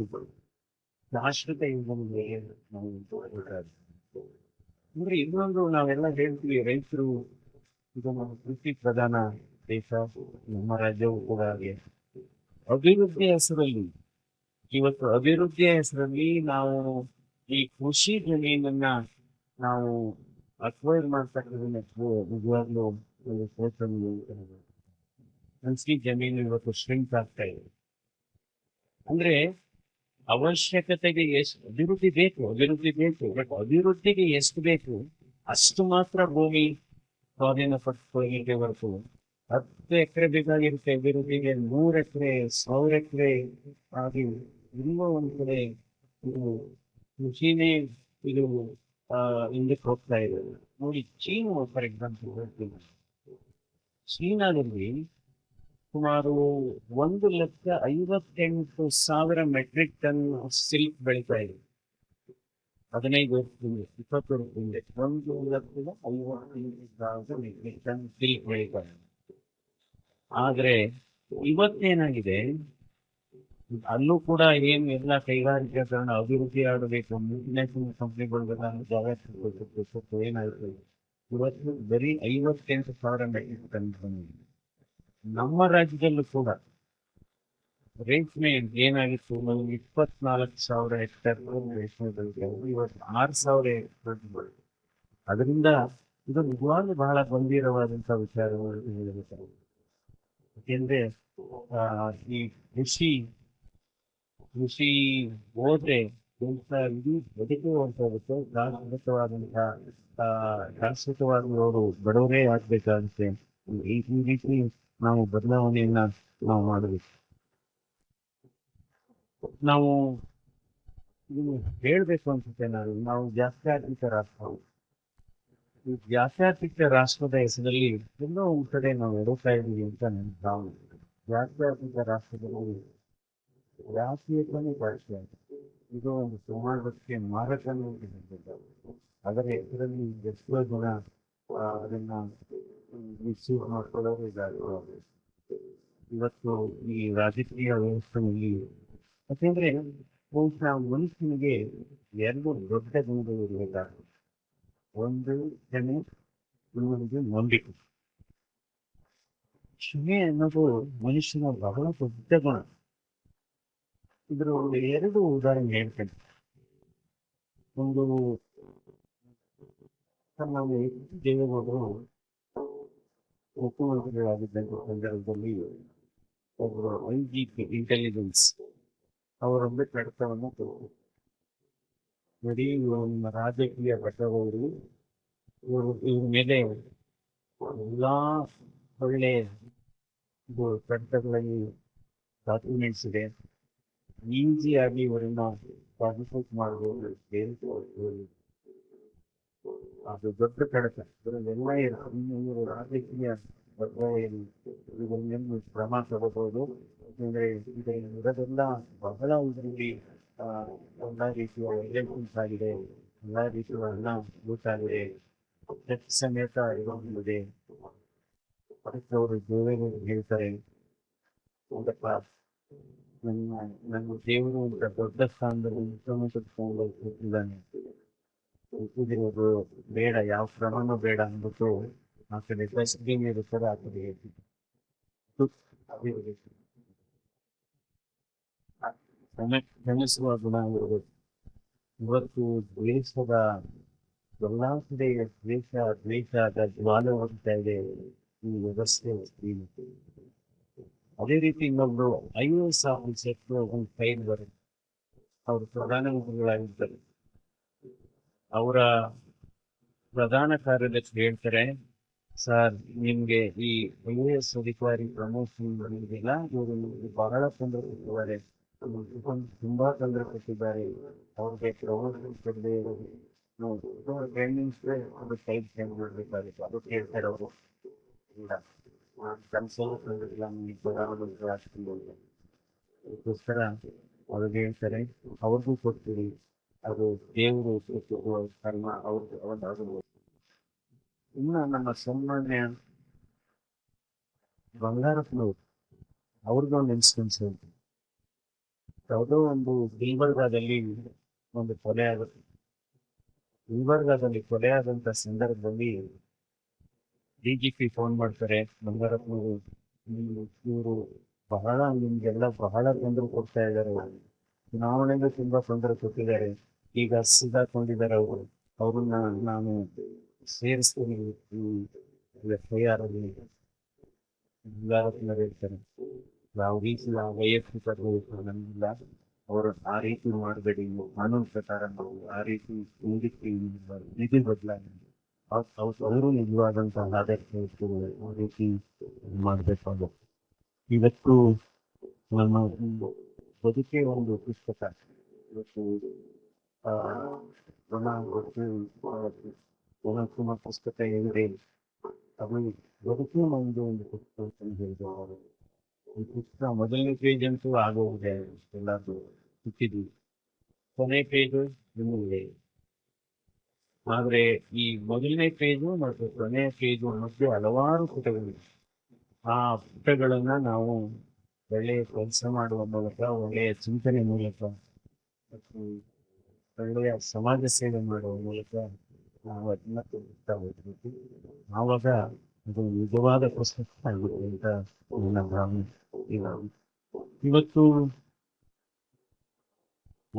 A: ಶಾಶ್ವತ ಯೋಜನೆಗಳಿಗೆ ನಾವು ಅಂದ್ರೆ ಇನ್ನೊಂದು ನಾವೆಲ್ಲ ಹೇಳ್ತೀವಿ, ರೈತರು ಇದು ನಮ್ಮ ಕೃಷಿ ಪ್ರಧಾನ ದೇಶ, ನಮ್ಮ ರಾಜ್ಯವು ಕೂಡ ಹಾಗೆ. ಅಭಿವೃದ್ಧಿಯ ಹೆಸರಲ್ಲಿ ನಾವು ಈ ಕೃಷಿ ಜಮೀನನ್ನ ನಾವು ಅಕ್ವೈರ್ ಮಾಡ್ತಕ್ಕಂಥದ್ದು ನಿಜವಾಗ್ಲೂ ಒಂದು ಶೋಚನೀಯ. ಕೃಷಿ ಜಮೀನು ಇವತ್ತು ಶ್ರಿಂಕ್ ಆಗ್ತಾ ಇದೆ. ಅಂದ್ರೆ ಅವಶ್ಯಕತೆಗೆ ಎಷ್ಟು ಅಭಿವೃದ್ಧಿ ಬೇಕು, ಬಟ್ ಅಭಿವೃದ್ಧಿಗೆ ಎಷ್ಟು ಬೇಕು ಅಷ್ಟು ಮಾತ್ರ ಭೂಮಿ ಸ್ವಾಧೀನ ಪಡಿಸ್ಕೊಳ್ಳಿಕ್ಕೆ ಹೊರತು 10 ಎಕರೆ ಬೇಕಾಗಿರುತ್ತೆ ಅಭಿವೃದ್ಧಿಗೆ, 100 ಎಕರೆ 1000 ಎಕರೆ ಆಗಿ ಇನ್ನೂ ಒಂದ್ ಕಡೆ ಇದು ಕೃಷಿನೇ ಇದು ಹಿಂದಕ್ಕೆ ಹೋಗ್ತಾ ಇದೆ. ನೋಡಿ, ಚೀನಾ ಫಾರ್ ಎಕ್ಸಾಂಪಲ್ ಹೇಳ್ತೀನಿ. ಚೀನಾದಲ್ಲಿ ಸುಮಾರು 1,58,000 ಮೆಟ್ರಿಕ್ ಟನ್ ಸಿಲ್ಕ್ ಬೆಳೀತಾ ಇದೆ. 15 ವರ್ಷದಿಂದ 20 ವರ್ಷದಿಂದ 1,58,000 ಮೆಟ್ರಿಕ್ ಟನ್ ಸಿಲ್ಕ್ ಬೆಳೀತಾ ಇದೆ. ಆದ್ರೆ ಇವತ್ತೇನಾಗಿದೆ, ಅಲ್ಲೂ ಕೂಡ ಏನು ಎಲ್ಲ ಕೈಗಾರಿಕೀಕರಣ ಅಭಿವೃದ್ಧಿ ಆಗಬೇಕು, ಮಲ್ಟಿನ್ಯಾಷನಲ್ ಕಂಪ್ನಿಗಳಿಗೆಲ್ಲ ಜಾಗ ಸಿಗಬೇಕು, ಏನಾಯ್ತು ಇವತ್ತು ಬರೀ 58,000 ಮೆಟ್ರಿಕ್ ಟನ್ ಬಂದಿದೆ. ನಮ್ಮ ರಾಜ್ಯದಲ್ಲೂ ಕೂಡ ರೇಷ್ಮೆ ಏನಾಗಿತ್ತು, ನಾವು 24,000 ಹೆಕ್ಟೇರ್ ರೇಷ್ಮೆ ಬೆಳೆದಿದ್ದು, ಇವತ್ತು 6,000 ಹೆಕ್ಟೇರ್. ಅದರಿಂದ ಇದು ನಿಜವಾಗ್ಲೂ ಬಹಳ ಗಂಭೀರವಾದಂತಹ ವಿಚಾರಗಳು ಹೇಳಬೇಕು. ಯಾಕೆಂದ್ರೆ ಈ ಕೃಷಿ ಹೋದ್ರೆ ಇಡೀ ಬದುಕು ಹೊರಟೋಗುತ್ತೆ. ಶಾಶ್ವತವಾಗಿ ಅವರು ಬಡವರೇ ಆಗ್ಬೇಕಾಗುತ್ತೆ. ಈ ರೀತಿ ನಾವು ಬದಲಾವಣೆಯನ್ನ ನಾವು ಮಾಡಬೇಕು. ನಾವು ಹೇಳ್ಬೇಕು ಅನ್ಸುತ್ತೆ, ನಾವು ಜಾತ್ಯತೀತ ರಾಷ್ಟ್ರ. ಈ ಜಾತ್ಯತೀತ ರಾಷ್ಟ್ರದ ಹೆಸರಲ್ಲಿ ಎಲ್ಲೋ ಒಂದ್ ಕಡೆ ನಾವು ಎಡುತ್ತಾ ಇದ್ದೀವಿ ಅಂತ ನನ್ನ ಭಾವನೆ. ಜಾತ್ಯತೀತ ರಾಷ್ಟ್ರದಲ್ಲಿ ಜಾತೀಯತೆಯೇ ಬಳಕೆ, ಇದು ಒಂದು ಸಮಾಜಕ್ಕೆ ಮಾರಕನೇ ಇದೆ. ಅದರ ಹೆಸರಲ್ಲಿ ಎಷ್ಟೋ ಜನ ಅದನ್ನ ಮಿಸ್ಯೂಸ್ ಮಾಡ್ಕೊಳ್ಳೋರು ಇದ್ದಾರೆ. ಇವತ್ತು ಈ ರಾಜಕೀಯ ವ್ಯವಸ್ಥೆಯಲ್ಲಿ ಯಾಕೆಂದ್ರೆ ಬಹುಶಃ ಮನುಷ್ಯನಿಗೆ 2 ದೊಡ್ಡ ಗುಣಗಳು ಇರಬೇಕಾಗ್ತದೆ. ಒಂದು ಕ್ಷಮೆ, ಇನ್ನೊಂದು ನಂಬಿಕೆ. ಕ್ಷಮೆ ಅನ್ನೋದು ಮನುಷ್ಯನ ಬಹಳ ದೊಡ್ಡ ಗುಣ. ಇದ್ರ 2 ಉದಾಹರಣೆ ಹೇಳ್ತೇನೆ. ಒಂದು ನಾವು ದೇವೇಗೌಡರು ಮುಖ್ಯಮಂತ್ರಿಗಳಾಗಿದ್ದಂಥ ಸಂದರ್ಭದಲ್ಲಿ ಒಬ್ಬರು IGP ಇಂಟೆಲಿಜೆನ್ಸ್ ಅವರೊಂದು ಕಡತವನ್ನು ಕೊಟ್ಟರು. ನೋಡಿ, ನಿಮ್ಮ ರಾಜಕೀಯ ಘಟಕಗಳು ಇವ್ರ ಮೇಲೆ ಎಲ್ಲಾ ಒಳ್ಳೆ ಕಡತಗಳಲ್ಲಿ ಡಾಕ್ಯುಮೆಂಟ್ಸ್ ಇದೆ, ಈಸಿಯಾಗಿ ಇವರನ್ನ ಪ್ರಾಸಿಕ್ಯೂಟ್ ಮಾಡಬಹುದು. ಅದು ದೊಡ್ಡ ಕಡತ, ಇದರಲ್ಲೆಲ್ಲ ಇವರು ರಾಜಕೀಯ ಇದನ್ನೆಲ್ಲ ಕ್ರಮ ತಗೋಬಹುದು. ಯಾಕಂದ್ರೆ ಇರೋದೆಲ್ಲ ಬಹಳ ಇದರಲ್ಲಿ ಎಲ್ಲ ರೀತಿಯ ವೈಲೆನ್ಸ್ ಆಗಿದೆ, ಎಲ್ಲ ರೀತಿಯ ಹಣ ಊಟಾಗಿದೆ, ಚೆಕ್ ಸಮೇತ ಇರೋದಿದೆ. ಅದಕ್ಕೆ ಅವರು ದೇವೇಗೌಡರು ಹೇಳ್ತಾರೆ, ಹೌದಪ್ಪ, ನನ್ನ ದೇವರು ಅಂತ ದೊಡ್ಡ ಸ್ಥಾನದಲ್ಲಿ ಕೂತಿದ್ದಾನೆ, ಕೂತಿರೋದು ಬೇಡ, ಯಾವ ಕ್ರಮನೂ ಬೇಡ ಅಂದ್ಬಿಟ್ಟು ಆ ಕಡೆ ಡಸ್ಟ್ಬಿನ್ ಇರುತ್ತದೆ ಆ ಕಡೆ ಕ್ಷಮಿಸುವ ಗುಣ ಇರಬೇಕು. ಇವತ್ತು ದ್ವೇಷದ ಎಲ್ಲಾ ಕಡೆ ದ್ವೇಷದ ಜ್ವಾಲೆ ಹೋಗ್ತಾ ಇದೆ ಈ ವ್ಯವಸ್ಥೆ. ಅದೇ ರೀತಿ ಇನ್ನೊಬ್ರು IAS ಆಫೀಸರ್ ಒಂದು ಫೈಲ್ ಬರುತ್ತೆ, ಅವರು ಪ್ರಧಾನಮಂತ್ರಿಗಳಾಗಿರ್ತಾರೆ. ಅವರ ಪ್ರಧಾನ ಕಾರ್ಯದರ್ಶಿ ಹೇಳ್ತಾರೆ, ಸರ್ ನಿಮ್ಗೆ ಈ IAS ಅಧಿಕಾರಿ ಪ್ರಮೋಷನ್ ಬಂದಿಲ್ಲ, ಇವರು ಬಹಳ ತೊಂದರೆ ಕೊಟ್ಟಿದ್ದಾರೆ, ತುಂಬಾ ತೊಂದರೆ ಕೊಟ್ಟಿದ್ದಾರೆ, ಅವ್ರಿಗೆ ಪ್ರಮೋಷನ್ ಕೊಡದೆ ಟ್ರೈನಿಂಗ್ಸ್ ಸೈಡ್ ಚೇಂಜ್ ಮಾಡಬೇಕಾಗುತ್ತೆ. ಅದಕ್ಕೆ ಹೇಳ್ತಾರೆ ಅವರು, ಇಲ್ಲ ಕನ್ಸೋಲ್ ತಂದಿಲ್ಲ ಪ್ರಧಾನಮಂತ್ರಿ ಆಗ್ತಿಲ್ಲ. ಅದಕ್ಕೋಸ್ಕರ ಅವ್ರಿಗೆ ಹೇಳ್ತಾರೆ, ಅವ್ರಿಗೂ ಕೊಡ್ತೀರಿ, ಅದು ದೇವರು ಕರ್ಮ ಅವ್ರದ್ದು. ಇನ್ನು ನಮ್ಮ ಸಾಮಾನ್ಯ ಬಂಗಾರಪ್ಪನವ್ರು, ಅವ್ರಿಗೊಂದು ಇನ್ಸಿಡೆನ್ಸ್ ಉಂಟು. ಯಾವುದೋ ಒಂದು ಗುಲ್ಬರ್ಗಾದಲ್ಲಿ ಒಂದು ಕೊಲೆ ಆಗುತ್ತೆ. ಗುಲ್ಬರ್ಗಾದಲ್ಲಿ ಕೊಲೆ ಆದಂತ ಸಂದರ್ಭದಲ್ಲಿ DGP ಫೋನ್ ಮಾಡ್ತಾರೆ, ಬಂಗಾರಪ್ಪನವರು ಇವರು ಬಹಳ ನಿಮ್ಗೆಲ್ಲ ಬಹಳ ತೊಂದರೆ ಕೊಡ್ತಾ ಇದ್ದಾರೆ, ಚುನಾವಣೆಗೂ ತುಂಬಾ ತೊಂದರೆ ಕೊಟ್ಟಿದ್ದಾರೆ, ಈಗ ಸಿಗಾಕೊಂಡಿದ್ದಾರೆ ಅವರು, ಅವ್ರನ್ನ ನಾನು ಸೇರಿಸ್ತೀನಿ FIR ಅಲ್ಲಿ. ಬಂಗಾರಪ್ಪನವರು ಹೇಳ್ತಾರೆ, ಯಾವ ರೀತಿ ವೈಯಕ್ತಿಕ ನಮ್ಮಿಲ್ಲ, ಅವರು ಆ ರೀತಿ ಮಾಡಬೇಡಿ, ಕಾನೂನು ಪ್ರಕಾರ ನಾವು ಆ ರೀತಿ ನಿಧಿ ಬದಲಾಗಿದೆ, ಅವರು ನಿಜವಾದಂತಹ ಆದರ್ಶ ಆ ರೀತಿ ಮಾಡಬೇಕಾಗುತ್ತೆ. ಇವತ್ತು ನಮ್ಮ ಬದುಕೆ ಒಂದು ಪುಸ್ತಕ. ಇವತ್ತು ಗುಣ ಪುಸ್ತಕ ಹೆಂಗಿದೆ, ಅದು ಬದುಕು ನಮ್ದು ಒಂದು ಪುಸ್ತಕ ಅಂತ ಹೇಳಿದ್ರು ಅವರು. ಈ ಪುಸ್ತಕ ಮೊದಲನೇ ಪೇಜ್ ಅಂತೂ ಆಗೋಗಿದೆ ಎಲ್ಲಾದ್ರು ಹುಟ್ಟಿದ್ವಿ, ಕೊನೆ ಪೇಜು ಇನ್ನೂ ಇದೆ. ಆದ್ರೆ ಈ ಮೊದಲನೇ ಪೇಜು ಮತ್ತು ಕೊನೆಯ ಪೇಜು ಮಧ್ಯೆ ಹಲವಾರು ಪುಟಗಳಿವೆ. ಆ ಪುಟಗಳನ್ನ ನಾವು ಒಳ್ಳೆಯ ಕೆಲಸ ಮಾಡುವ ಮೂಲಕ, ಒಳ್ಳೆಯ ಚಿಂತನೆ ಮೂಲಕ ಮತ್ತು ಒಳ್ಳೆಯ ಸಮಾಜ ಸೇವೆ ಮಾಡುವ ಮೂಲಕ ನಾವು ಅದನ್ನ ಓದ್ತಾ ಹೋಗ್ಬೇಕು. ಆವಾಗ ಅದು ನಿಜವಾದ ಪುಸ್ತಕ ಆಗುತ್ತೆ ಅಂತ ನನ್ನ ಭಾವನೆ. ಇವತ್ತು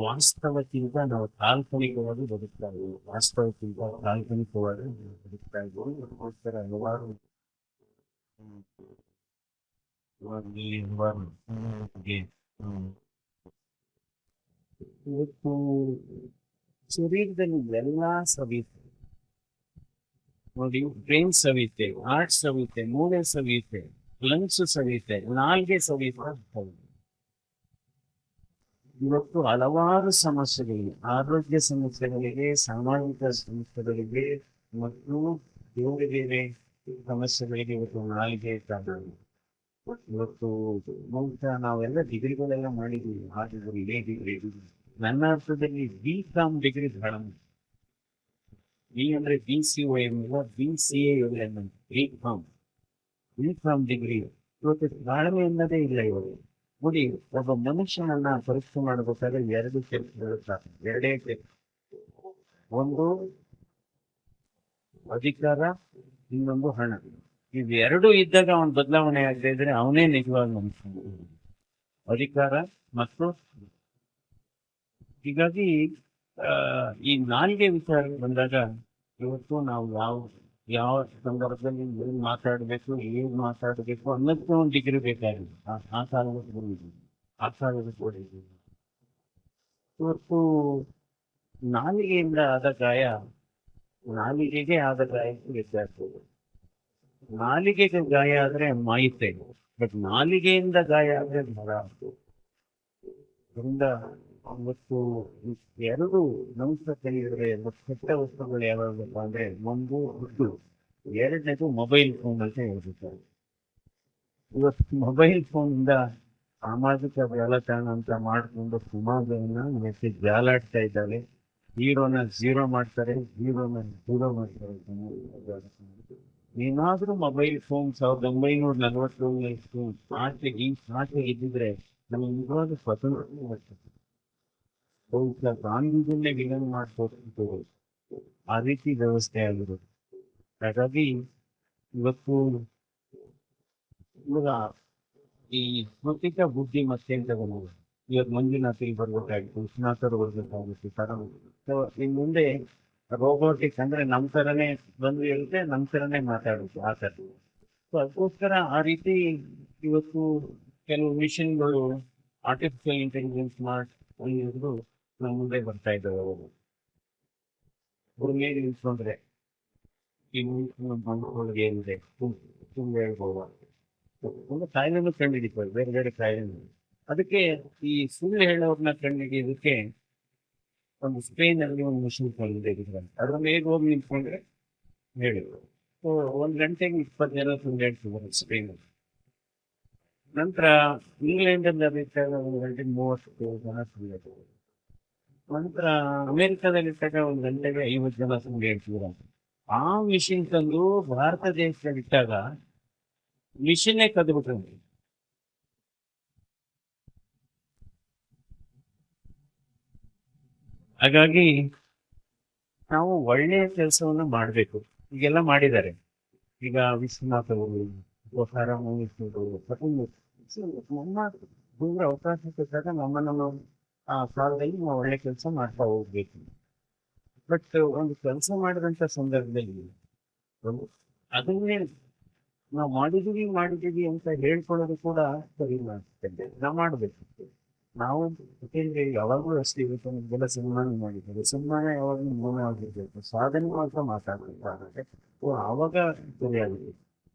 A: ವಾಸ್ತವಕ್ಕಿಂತ ನಾವು ಕಾಲ್ಪನಿಕವಾಗಿ ಬದುಕ್ತಾ ಇದ್ದೀವಿ. ವಾಸ್ತವಕ್ಕಿಂತ ಕಾಲ್ಪನಿಕವಾಗಿ ಬದುಕ್ತಾ ಇದ್ದೀವಿ. ಅದಕ್ಕೋಸ್ಕರ ಹಲವಾರು ಇವತ್ತು ಶರೀರದಲ್ಲಿ ಎಲ್ಲಾ ಸವಿತೆ ನೋಡಿ, ಬ್ರೈನ್ ಸವಿತೆ, ಹಾರ್ಟ್ ಸವಿತೆ, ಮೂಳೆ ಸವಿತೆ, ಲಂಗ್ಸ್ ಸವಿತೆ, ನಾಲ್ಗೆ ಸವಿತೆ. ಇವತ್ತು ಹಲವಾರು ಸಮಸ್ಯೆಗಳಿವೆ, ಆರೋಗ್ಯ ಸಮಸ್ಯೆಗಳಿಗೆ, ಸಾಮಾಜಿಕ ಸಮಸ್ಯೆಗಳಿಗೆ ಮತ್ತು ಬೇರೆ ಬೇರೆ ಸಮಸ್ಯೆಗಳಿಗೆ ಇವತ್ತು ನಾಲ್ಗೆ ಕಾರಣ. ಇವತ್ತು ಬಹುಶಃ ನಾವೆಲ್ಲ ಡಿಗ್ರಿಗಳೆಲ್ಲ ಮಾಡಿದ್ದೀವಿ, ಹಾಗಿದ್ರೆ ಇದೇ ಡಿಗ್ರಿ. ನನ್ನ ಅರ್ಥದಲ್ಲಿ B.Com ಡಿಗ್ರಿ ಬಹಳ ಮುಖ್ಯ. ಬಿ ಅಂದ್ರೆ BCOM ಇಲ್ಲ, BCAM, B.Com ಡಿಗ್ರಿ ಇವತ್ತು ತಾಳ್ಮೆ ಅನ್ನೋದೇ ಇಲ್ಲ. ಇವಾಗ ನೋಡಿ, ಒಬ್ಬ ಮನುಷ್ಯನನ್ನ ಪರೀಕ್ಷೆ ಮಾಡಬೇಕಾದ್ರೆ ಎರಡು ಕೆಲಸಗಳು ಸಾಕು, ಎರಡೇ ಕೆಲಸ. ಒಂದು ಅಧಿಕಾರ, ಇನ್ನೊಂದು ಹಣ. ಇವೆರಡೂ ಇದ್ದಾಗ ಅವನ ಬದಲಾವಣೆ ಆಗದೆ ಇದ್ರೆ ಅವನೇ ನಿಜವಾದ ಮನುಷ್ಯ. ಅಧಿಕಾರ ಮತ್ತು ಹೀಗಾಗಿ ಈ ನಾಲ್ಗೆ ವಿಚಾರ ಬಂದಾಗ ಇವತ್ತು ನಾವು ಯಾವ ಸಂದರ್ಭದಲ್ಲಿ ಏನ್ ಮಾತಾಡ್ಬೇಕು, ಏನ್ ಮಾತಾಡ್ಬೇಕು ಅನ್ನೋದಕ್ಕೆ ಒಂದು ಡಿಗ್ರಿ ಬೇಕಾಗಿದೆ. ಆ ಕಾಲಕ್ಕೆ ಬಂದಿದ್ದೀವಿ, ಆ ಕಾಲಕ್ಕೆ ಓಡಿದ್ದೀವಿ. ಇವತ್ತು ನಾಲಿಗೆಯಿಂದ ಆದ ಗಾಯ ನಾಲಿಗೆಗೆ ಆದ ಗಾಯಕ್ಕೆ ವ್ಯತ್ಯಾಸ ಇದೆ. ನಾಲಿಗೆಗೆ ಗಾಯ ಆದ್ರೆ ಮಾಯುತ್ತೆ, ಬಟ್ ನಾಲಿಗೆಯಿಂದ ಗಾಯ ಆದ್ರೆ ಮರ. ಅದರಿಂದ ಇವತ್ತು ಎರಡು ನಮಸ್ಕಾರ ಕಲಿಯಿದ್ರೆ ಕೆಟ್ಟ ವಸ್ತುಗಳು ಯಾವ್ಯಾವಪ್ಪ ಅಂದ್ರೆ, ಒಂದು ಹುಟ್ಟು, ಎರಡನೇದು ಮೊಬೈಲ್ ಫೋನ್ ಅಂತ ಹೇಳ್ಬಿಡ್ತಾರೆ. ಇವತ್ತು ಮೊಬೈಲ್ ಫೋನ್ ಇಂದ ಸಾಮಾಜಿಕ ಜಾಲತಾಣ ಅಂತ ಮಾಡಿಕೊಂಡು ಸಮಾಜವನ್ನ ಮತ್ತೆ ಜಾಲಾಡ್ತಾ ಇದ್ದಾರೆ. ಹೀರೋನ ಝೀರೋ ಮಾಡ್ತಾರೆ, ಹೀರೋನ ಝೀರೋ ಮಾಡ್ತಾರೆ. ಏನಾದ್ರೂ ಮೊಬೈಲ್ ಫೋನ್ 1947 ಆಚೆಗೆ ಇದ್ದಿದ್ರೆ ನಮಗೆ ನಿಜವಾದ ಸ್ವತಂತ್ರ ಬರ್ತದೆ. ಬಹುಶಃ ಗಾಂಧಿಜನ್ನೇ ವಿಲನ್ ಮಾಡ್ಬೋದು, ಆ ರೀತಿ ವ್ಯವಸ್ಥೆ ಆಗಿರೋದು. ಹಾಗಾಗಿ ಇವತ್ತು ಇವಾಗ ಈ ಕೃತಿಕ ಬುದ್ಧಿ ಮತ್ತೆ ಅಂತ ಬಂದಿದೆ. ಇವತ್ತು ಮಂಜುನಾಥಿಗೆ ಬರ್ಬೇಕಾಗಿತ್ತು, ವಿಶ್ವನಾಥರು ಬರ್ಬೇಕಾಗಿತ್ತು. ಇನ್ ಮುಂದೆ ರೋಬೋಟಿಕ್ಸ್ ಅಂದ್ರೆ ನಮ್ ತರನೇ ಬಂದು ಹೇಳಿದ್ರೆ ನಮ್ ತರನೇ ಮಾತಾಡುತ್ತೆ ಆ ತರ. ಸೊ ಅದಕ್ಕೋಸ್ಕರ ಆ ರೀತಿ ಇವತ್ತು ಕೆಲವು ಮಿಷನ್ಗಳು ಆರ್ಟಿಫಿಷಿಯಲ್ ಇಂಟೆಲಿಜೆನ್ಸ್ ಮಾಡಿದ್ರು ನಮ್ಮ ಮುಂದೆ ಬರ್ತಾ ಇದ್ದಾವೆ. ಅವ್ರ ಮೇಲೆ ನಿಲ್ಸ್ಕೊಂಡ್ರೆ ಈ ಮನುಷ್ಯಗಳಿಗೆ ಏನಿದೆ ತುಂಬ ಹೇಳ್ಬೋದು. ಒಂದು ಕಾಯಿಲೆನೂ ಕಂಡುಹಿಡಿತಾರೆ, ಬೇರೆ ಬೇರೆ ಕಾಯಿಲೆನೂ. ಅದಕ್ಕೆ ಈ ಸುಳ್ಳು ಹೇಳೋರ್ನ ಕಂಡುಹಿಡಿಯೋದಕ್ಕೆ ಒಂದು ಸ್ಪೇನ್ ಅಲ್ಲಿ ಒಂದು ಮಿಷನ್ ತಂದಿದೆ. ಅದ್ರ ಮೇಲೆ ಹೋಗಿ ನಿಂತ್ಕೊಂಡ್ರೆ ಹೇಳಿದ್ರು. ಸೊ 1 ಗಂಟೆಗೆ 20 ಜನ ಸುಳ್ಳು ಹೇಳ್ತಿದ್ದಾರೆ ಸ್ಪೇನ್ ಅಲ್ಲಿ. ನಂತರ ಇಂಗ್ಲೆಂಡ್ ಅಲ್ಲಿ ಅಭಿಪ್ರಾಯ 1 ಗಂಟೆಗೆ 30 ಜನ ಸುಳ್ಳು ಹೇಳ್ತಿದ್ದಾರೆ. ನಂತರ ಅಮೆರಿಕದಲ್ಲಿ ಇಟ್ಟಾಗ 1 ಗಂಟೆಗೆ 50 ಜನ ಸುಳ್ಳು ಹೇಳ್ತಿದ್ರು. ಆ ಮಿಷಿನ್ ತಂದು ಭಾರತ ದೇಶದಲ್ಲಿ ಇಟ್ಟಾಗ ಮಿಷನ್ನೇ ಕದ್ಬಿಟ್ರು. ಹಾಗಾಗಿ ನಾವು ಒಳ್ಳೆಯ ಕೆಲಸವನ್ನ ಮಾಡಬೇಕು. ಈಗೆಲ್ಲ ಮಾಡಿದ್ದಾರೆ. ಈಗ ವಿಶ್ವನಾಥ್ ಅವರು, ನಮ್ಮ ದೂರ ಅವಕಾಶ ಸಿಕ್ಕಾಗ ನಮ್ಮ ಕಾಲದಲ್ಲಿ ನಾವು ಒಳ್ಳೆ ಕೆಲಸ ಮಾಡ್ತಾ ಹೋಗ್ಬೇಕು. ಬಟ್ ಒಂದು ಕೆಲಸ ಮಾಡಿದಂತ ಸಂದರ್ಭದಲ್ಲಿ ಅದನ್ನೇ ನಾವು ಮಾಡಿದೀವಿ ಅಂತ ಹೇಳ್ಕೊಳ್ಳೋದು ಕೂಡ ಸರಿ ಅನ್ಸುತ್ತೆ. ನಾವು ಮಾಡ್ಬೇಕು. ನಾವು ಯಾವಾಗಲೂ ಅಷ್ಟೇ ಇವತ್ತು ನಮ್ಗೆಲ್ಲ ಸನ್ಮಾನ ಮಾಡಿದ್ದಾರೆ. ಸನ್ಮಾನ ಯಾವಾಗಲೂ ಮೌನವಾಗಿರ್ಬೇಕು, ಸಾಧನೆ ಮಾತ್ರ ಮಾತಾಡ್ಬೇಕಾಗುತ್ತೆ. ಆವಾಗ ಸರಿಯಾಗಿದೆ.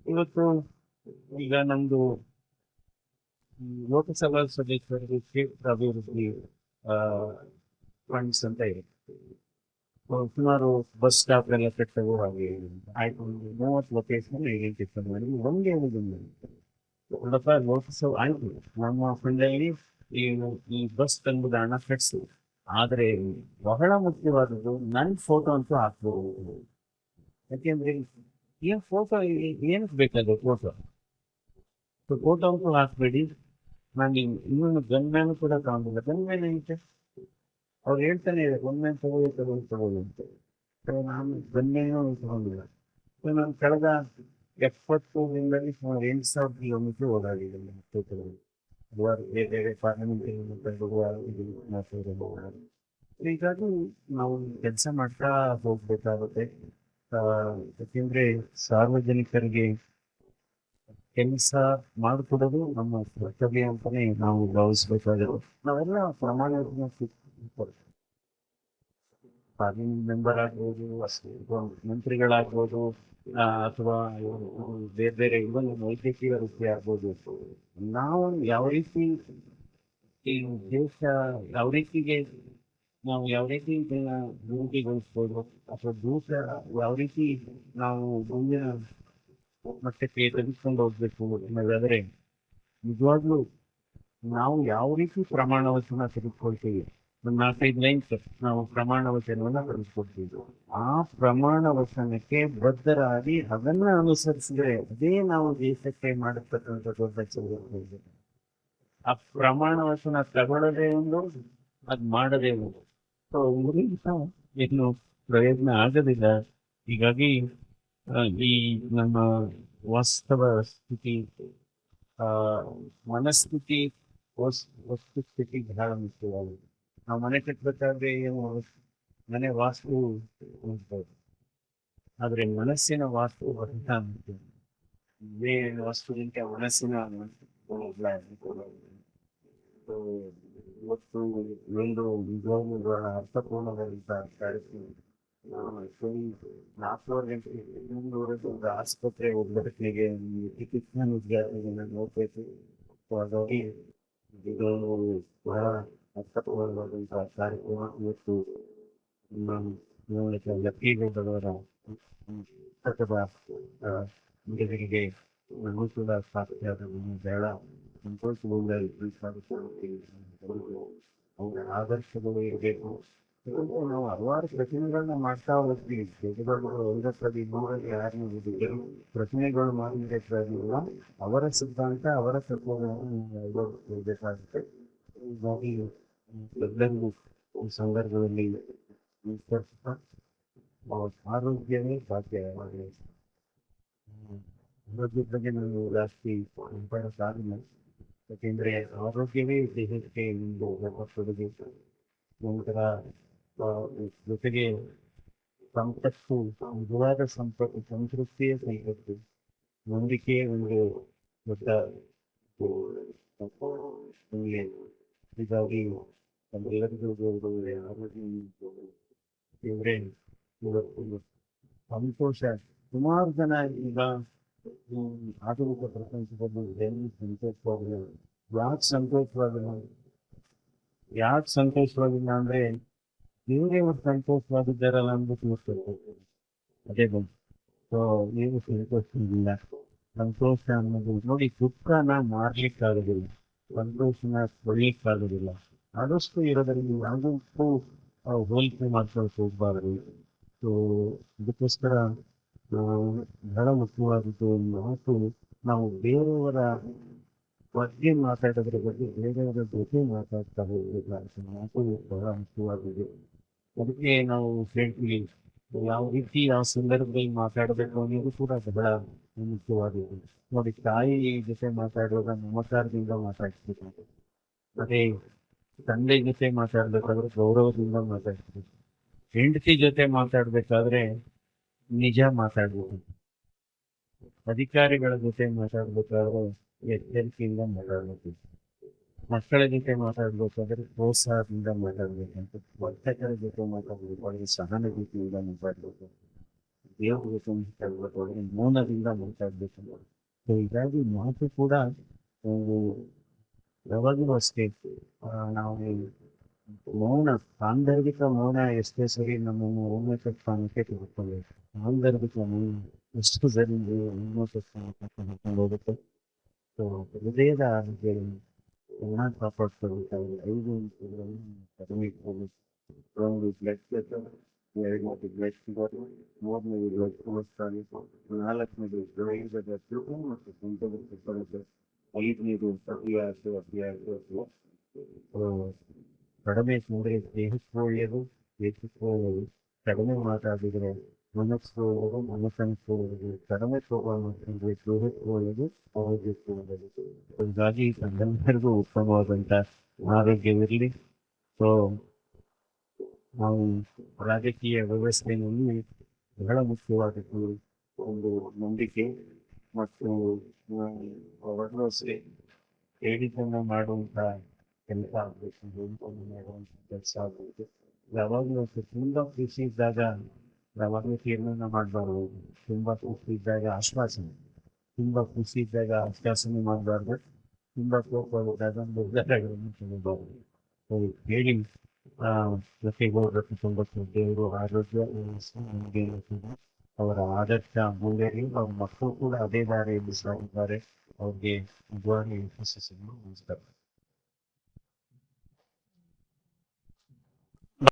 A: ಇವತ್ತು ಈಗ ನಮ್ದು ಲೋಕಸಭಾ ಸದಸ್ಯರಿಗೆ ಕ್ಷೇತ್ರ ಅಭಿವೃದ್ಧಿ ಫಂಡ್ಸ್ ಅಂತ ಇರುತ್ತೆ. ಸುಮಾರು ಬಸ್ ಸ್ಟಾಪ್ ಎಲ್ಲ ಕಟ್ಟವು ಹಾಗೆ ಆಯ್ತು. 30 ಲೊಕೇಶನ್ ಐಡೆಂಟಿಫೈ ಮಾಡಿ ಒಂದೇ ನೋಡಪ್ಪ ಲೋಕಸಭೆ ಆಯ್ತು, ನಮ್ಮ ಫಂಡಲ್ಲಿ ಈ ಈ ಬಸ್ ತಂಬುದು ಹಣ ಕಟ್ಸು, ಆದ್ರೆ ಬಹಳ ಮುಖ್ಯವಾದದ್ದು ನನ್ನ ಫೋಟೋ ಅಂತೂ ಹಾಕ್ಬೋದು. ಯಾಕೆಂದ್ರೆ ಏನ್ ಫೋಟೋ ಏನಕ್ಕೆ ಬೇಕಾದ್ರೆ ಫೋಟೋ, ಫೋಟೋ ಅಂತೂ ಹಾಕ್ಬೇಡಿ. ನಾನು ಇನ್ನೊಂದು ಗನ್ಮ್ಯಾನ್ ಕೂಡ ತಗೊಂಡಿಲ್ಲ. ಗನ್ಮ್ಯಾನ್ ಐತೆ, ಅವ್ರು ಹೇಳ್ತಾನೆ ಇದೆ ಗನ್ಮ್ಯಾನ್ ತಗೊಳ್ಳಿ ಅಂತ. ಸೊ ನಾನು ಗನ್ಮ್ಯಾನು ತಗೊಂಡಿಲ್ಲ. ಸೊ ನಾನು ಕಳೆದ 70 ದಿನದಲ್ಲಿ ಸುಮಾರು 8,000 ಕಿಲೋಮೀಟರ್ ಓಡಾಡಿದ್ದೀನಿ ಟೋಟಲ್. ಹಲವಾರು ಬೇರೆ ಬೇರೆ ಪಾರ್ಲಿಮೆಂಟ್. ಹೀಗಾಗಿ ನಾವು ಕೆಲಸ ಮಾಡ್ತಾ ಹೋಗ್ಬೇಕಾಗುತ್ತೆ. ಆ, ಯಾಕೆಂದ್ರೆ ಸಾರ್ವಜನಿಕರಿಗೆ ಕೆಲಸ ಮಾಡಿಕೊಡೋದು ನಮ್ಮ ಕರ್ತವ್ಯ ಅಂತಾನೆ ನಾವು ಭಾವಿಸ್ಬೇಕಾಗುತ್ತೆ. ನಾವೆಲ್ಲ ಪ್ರಮಾಣ ಪಾರ್ಲಿಮೆಂಟ್ ಮೆಂಬರ್ ಆಗ್ಬೋದು, ಅಥವಾ ಮಂತ್ರಿಗಳಾಗ್ಬೋದು, ಅಥವಾ ಬೇರೆ ಬೇರೆ ಇವನ್ ವೈದ್ಯಕೀಯ ವೃತ್ತಿ ಆಗ್ಬೋದು. ನಾವು ಯಾವ ರೀತಿ ಈ ದೇಶ ಯಾವ ರೀತಿಗೆ ನಾವು ಯಾವ ರೀತಿ ಇದನ್ನ ಅಭಿವೃದ್ಧಿಗೊಳಿಸ್ಬೋದು, ಅಥವಾ ದೇಶ ಯಾವ ರೀತಿ ನಾವು ಮುಂದಿನ ಮಟ್ಟಕ್ಕೆ ತೆಗೆದುಕೊಂಡು ಹೋಗ್ಬೇಕು ಅನ್ನೋದಾದ್ರೆ, ನಿಜವಾಗ್ಲೂ ನಾವು ಯಾವ ರೀತಿ ಪ್ರಮಾಣ ವಚನ ತೆಗೆದುಕೊಳ್ತೀವಿ, ಒಂದು 4-5 ಲೈನ್ಸ್ ನಾವು ಪ್ರಮಾಣ ವಚನವನ್ನ ತೆಗೆದುಕೊಳ್ತೀವಿ. ಆ ಪ್ರಮಾಣ ವಚನಕ್ಕೆ ಬದ್ಧರಾಗಿ ಅದನ್ನ ಅನುಸರಿಸಿದ್ರೆ ಅದೇ ನಾವು ದೇಶಕ್ಕೆ ಮಾಡತಕ್ಕಂಥ ದೊಡ್ಡ ಚಳುವಳಿ. ಆ ಪ್ರಮಾಣ ವಚನ ತಗೊಳ್ಳೋದೇ ಒಂದು, ಅದ್ ಮಾಡದೇ ಒಂದು. ಸೊ ಇದರಿಂದ ಏನು ಪ್ರಯೋಜನ ಆಗೋದಿಲ್ಲ. ಹೀಗಾಗಿ ಈ ನಮ್ಮ ವಾಸ್ತವ ಸ್ಥಿತಿ, ಆ ಮನಸ್ಥಿತಿ, ವಸ್ತುಸ್ಥಿತಿ ಬಹಳ ಮುಖ್ಯವಾಗಿದೆ. ನಾವು ಮನೆ ಕಟ್ಟಬೇಕಾದ್ರೆ ಏನು, ಮನೆ ವಾಸ್ತು ನೋಡ್ಬೋದು, ಆದ್ರೆ ಮನಸ್ಸಿನ ವಾಸ್ತು ಬಹಳ ಮುಖ್ಯ. ಬೇರೆ ವಾಸ್ತುಗಿಂತ ಮನಸ್ಸಿನ ಸೊ ಇವತ್ತು ಒಂದು ನಿಜವಾಗ್ಲೂ ಬಹಳ ಅರ್ಥಪೂರ್ಣವಾದಂತ ಕಾರ್ಯಕ್ರಮ. ಆಕ್ಚುಲಿ 4:30 ಗಂಟೆಗೆ ಇನ್ನೊಂದುವರೆಗೆ ಒಂದು ಆಸ್ಪತ್ರೆ ಒಬ್ಬರಿಗೆ ಚಿಕಿತ್ಸೆ ನಾನು ನೋಡ್ಬೇಕು. ಸೊ ಹಾಗಾಗಿ ಇದು ಬಹಳ ಅರ್ಥಪೂರ್ಣವಾದಂತಹ ಕಾರ್ಯಕ್ರಮ. ಇವತ್ತು ನಮ್ಮ ಲಕ್ಕಿಗೌಡರವರ ಪುಸ್ತಕದ ಬಿಡುಗಡೆಗೆ ನನಗೂ ಕೂಡ ಸಾಧ್ಯ ಆದ ಬಹಳ ಸಂತೋಷದಿಂದ ಅವರ ಆದರ್ಶಗಳು ಇರಬೇಕು. ಯಾಕಂದ್ರೆ ನಾವು ಹಲವಾರು ಪ್ರತಿಮೆಗಳನ್ನ ಮಾಡ್ತಾ ಹೋಗ್ತೀವಿ. ದೊಡ್ಡ 50 100 ಯಾರು ಪ್ರತಿಮೆಗಳು ಮಾಡಿಲ್ಲ, ಅವರ ಸಿದ್ಧಾಂತ ಅವರ ತತ್ವಗಳನ್ನು ಅಳವಡಿಸಬೇಕಾಗುತ್ತೆ. ಹೀಗಾಗಿ ಎಲ್ಲರಿಗೂ ಈ ಸಂದರ್ಭದಲ್ಲಿ ಆರೋಗ್ಯವೇ ಭಾಗ್ಯ. ಆರೋಗ್ಯದ ಬಗ್ಗೆ ನಾನು ಜಾಸ್ತಿ ಮಾತಾಡೋಕ್ಕಾಗಲ್ಲ. ಯಾಕೆಂದ್ರೆ ಆರೋಗ್ಯವೇ ದೇಹಕ್ಕೆ ಒಂದು ಕೊಡುಗೆ. ನಂತರ ಜೊತೆಗೆ ಸಂಪತ್ತು, ನಿಜವಾದ ಸಂಪತ್ತು, ಸಂತೃಪ್ತಿಯ ಸಂಪತ್ತು, ನಂಬಿಕೆಯ ಒಂದು ದೊಡ್ಡ ಮೂಲ್ಯ. ಹೀಗಾಗಿ ನಮ್ಮೆಲ್ಲರಿಗೂ ಆರೋಗ್ಯ ಇವ್ರೆ ಇವತ್ತು ಸಂತೋಷ. ಸುಮಾರು ಜನ ಈಗ ಆಧುನಿಕ ಪ್ರಪಂಚದಲ್ಲಿ ಸಂತೋಷವಾಗಿಲ್ಲ. ಯಾಕೆ ಸಂತೋಷವಾಗಿಲ್ಲ ಯಾಕೆ ಸಂತೋಷವಾಗಿಲ್ಲ ಅಂದ್ರೆ, ಇವರೇ ಒಂದು ಸಂತೋಷವಾಗಿದ್ದಾರಲ್ಲ ಅಂದ್ಬಿಟ್ಟು ಗೊತ್ತಿರ್ತದೆ, ಅದೇ ಬಂತು. ಸೊ ನೀವು ಸಂತೋಷವಿಲ್ಲ. ಸಂತೋಷ ಅನ್ನೋದು ನೋಡಿ, ದುಃಖನ ಮಾರ್ಲಿಕ್ಕಾಗೋದಿಲ್ಲ, ಸಂತೋಷನ ಕೊಡ್ಲಿಕ್ಕಾಗೋದಿಲ್ಲ. ಆದಷ್ಟು ಇರೋದ್ರಲ್ಲಿ ಯಾವುದಕ್ಕೂ ಹೋಲಿಕೆ ಮಾಡ್ಕೊಳಕ್ ಹೋಗ್ಬಾರ್ದು. ಸೊ ಅದಕ್ಕೋಸ್ಕರ ಬಹಳ ಮುಖ್ಯವಾದದ್ದು ಮಾತು, ನಾವು ಬೇರೆಯವರ ಬಗ್ಗೆ ಮಾತಾಡೋದ್ರ ಬಗ್ಗೆ ಬೇರೆಯವರ ಜೊತೆ ಮಾತಾಡ್ತಾ ಹೋಗ್ಬೇಕು. ಮಾತು ಬಹಳ ಮುಖ್ಯವಾಗಿದೆ. ಅದಕ್ಕೆ ನಾವು ಹೇಳ್ತೀವಿ, ಯಾವ ರೀತಿ ಯಾವ ಸಂದರ್ಭದಲ್ಲಿ ಮಾತಾಡಬೇಕು ಅನ್ನೋದು ಕೂಡ ಬಹಳ ಮುಖ್ಯವಾಗಿದೆ. ನೋಡಿ, ತಾಯಿ ಜೊತೆ ಮಾತಾಡುವಾಗ ನಮಸ್ಕಾರದಿಂದ ಮಾತಾಡ್ಬೇಕು. ಅದೇ ತಂದೆ ಜೊತೆ ಮಾತಾಡ್ಬೇಕಾದ್ರೆ ಗೌರವದಿಂದ ಮಾತಾಡ್ಬೇಕು. ಹೆಂಡತಿ ಜೊತೆ ಮಾತಾಡ್ಬೇಕಾದ್ರೆ ನಿಜ ಮಾತಾಡ್ಬೇಕು. ಅಧಿಕಾರಿಗಳ ಜೊತೆ ಮಾತಾಡ್ಬೇಕಾದ್ರೆ ಎಚ್ಚರಿಕೆಯಿಂದ ಮಾತಾಡ್ಬೇಕು. ಮಕ್ಕಳ ಜೊತೆ ಮಾತಾಡ್ಬೇಕಾದ್ರೆ ಪ್ರೋತ್ಸಾಹದಿಂದ ಮಾತಾಡ್ಬೇಕಂತ. ವರ್ತಕರ ಜೊತೆ ಮಾತಾಡ್ಬೇಕಾದ್ರೆ ಸಹಾನುಭೂತಿಯಿಂದ ಮಾತಾಡ್ಬೇಕು. ದೇವ್ರ ಜೊತೆ ಮಾತಾಡ್ಬೇಕಾದ್ರೆ ಮೌನದಿಂದ ಮಾತಾಡ್ಬೇಕಂತ. ಸೊ ಹೀಗಾಗಿ ಮಾತು ಕೂಡ ಒಂದು ಯಾವಾಗಲೂ ಅಷ್ಟೇ. ನಾವು ಮೌನ, ಸಾಂದರ್ಭಿಕ ಮೌನ ಎಷ್ಟೇ ಸರಿ ನಮ್ಮನ್ನು ಉನ್ನತ ಸ್ಥಾನಕ್ಕೆ ತೆಗೆದುಕೊಳ್ಬೇಕು. ಸಾಂದರ್ಭಿಕ ಮೌನ ಎಷ್ಟು ಸರಿ ಉನ್ನತ ಸ್ಥಾನಕ್ಕೆ ತೆಗೆದುಕೊಂಡು ಹೋಗುತ್ತೆ. ಸೊ ಹೃದಯದ ಆರೋಗ್ಯವನ್ನು ಚೆನ್ನಾಗಿ ಕಾಪಾಡ್ಕೊಳ್ಬೇಕಾದ್ರೆ 5 ಅಂಶಗಳನ್ನು ಕಡಿಮೆ ಇಟ್ಕೊಂಡು ಒಂದು ಬ್ಲಡ್ ಪ್ರೆಷರ್, ಎರಡನೇದು ಬ್ಲಡ್ ಶುಗರ್, ಮೂರನೇದು ಬ್ಲಡ್ ಕೊಲೆಸ್ಟ್ರಾಲ್, ನಾಲ್ಕನೇದು ಹೃದಯದ ತೂಕ ಮತ್ತು ಸೊಂಟದ ತುಪ್ಪಳತೆ, ಐದನೇದು ಅತಿಯಾಸು ಕಡಿಮೆ ತಿಂದರೆ ದೇಹಕ್ಕೂ ಒಳ್ಳೆಯದು, ದೇಶಕ್ಕೂ ಒಳ್ಳೆಯದು. ಕಡಿಮೆ ಮಾತಾಡಿದರೆ ಮನಸ್ಸು ಒಳ್ಳೆಯದು, ಮನಸ್ಸನ್ನು ಒಳ್ಳೆಯದು. ಕಡಿಮೆ ಕೋಪವನ್ನು ತಿಂದರೆ ದೇಹಕ್ಕೂ ಒಳ್ಳೆಯದು, ಆರೋಗ್ಯಕ್ಕೂ ಒಳ್ಳೆಯದು. ಹೀಗಾಗಿ ನಮ್ಮೆಲ್ಲರಿಗೂ ಉತ್ತಮವಾದಂಥ ಆರೋಗ್ಯವಿರಲಿ. ಸೊ ನಾವು ರಾಜಕೀಯ ವ್ಯವಸ್ಥೆಯಲ್ಲಿ ಬಹಳ ಮುಖ್ಯವಾದದ್ದು ಒಂದು ನಂಬಿಕೆ ಮತ್ತು ಭರವಸೆ. ಹೇಳಿದ್ದನ್ನು ಮಾಡುವಂಥ ಕೆಲಸ ಆಗಬೇಕು, ಹೇಳಿದ್ದನ್ನು ಮಾಡುವಂಥ ಕೆಲಸ ಆಗಬೇಕು. ಯಾವಾಗಲೂ ಅಷ್ಟೇ ತುಂಬ ಖುಷಿ ಇದ್ದಾಗ ಯಾವಾಗಲೂ ತೀರ್ಮಾನ ಮಾಡಬಾರ್ದು. ತುಂಬ ಖುಷಿ ಇದ್ದಾಗ ಆಶ್ವಾಸನೆ, ತುಂಬ ಖುಷಿ ಇದ್ದಾಗ ಆಶ್ವಾಸನೆ ಮಾಡಬಾರ್ದು. ತುಂಬ ಕೋಪ ಇದ್ದಾಗ ನಿರ್ಧಾರಗಳನ್ನು ತಗೋಬಾರ್ದು. ಹೇಳಿ ಜೊತೆಗೆ ತುಂಬ ದೇವರು ಆರೋಗ್ಯ ನಮಗೆ ಅವರ ಆದರ್ಶ ಮೂಲೆಯಲ್ಲಿ ಅವ್ರ ಮಕ್ಕಳು ಕೂಡ ಅದೇ ದಾರಿಯಲ್ಲಿ ಸಾಗಿದ್ದಾರೆ. ಅವ್ರಿಗೆ ನಿಜವಾಗಿ ಯಶಸ್ಸನ್ನು ನಮಸ್ಕಾರ.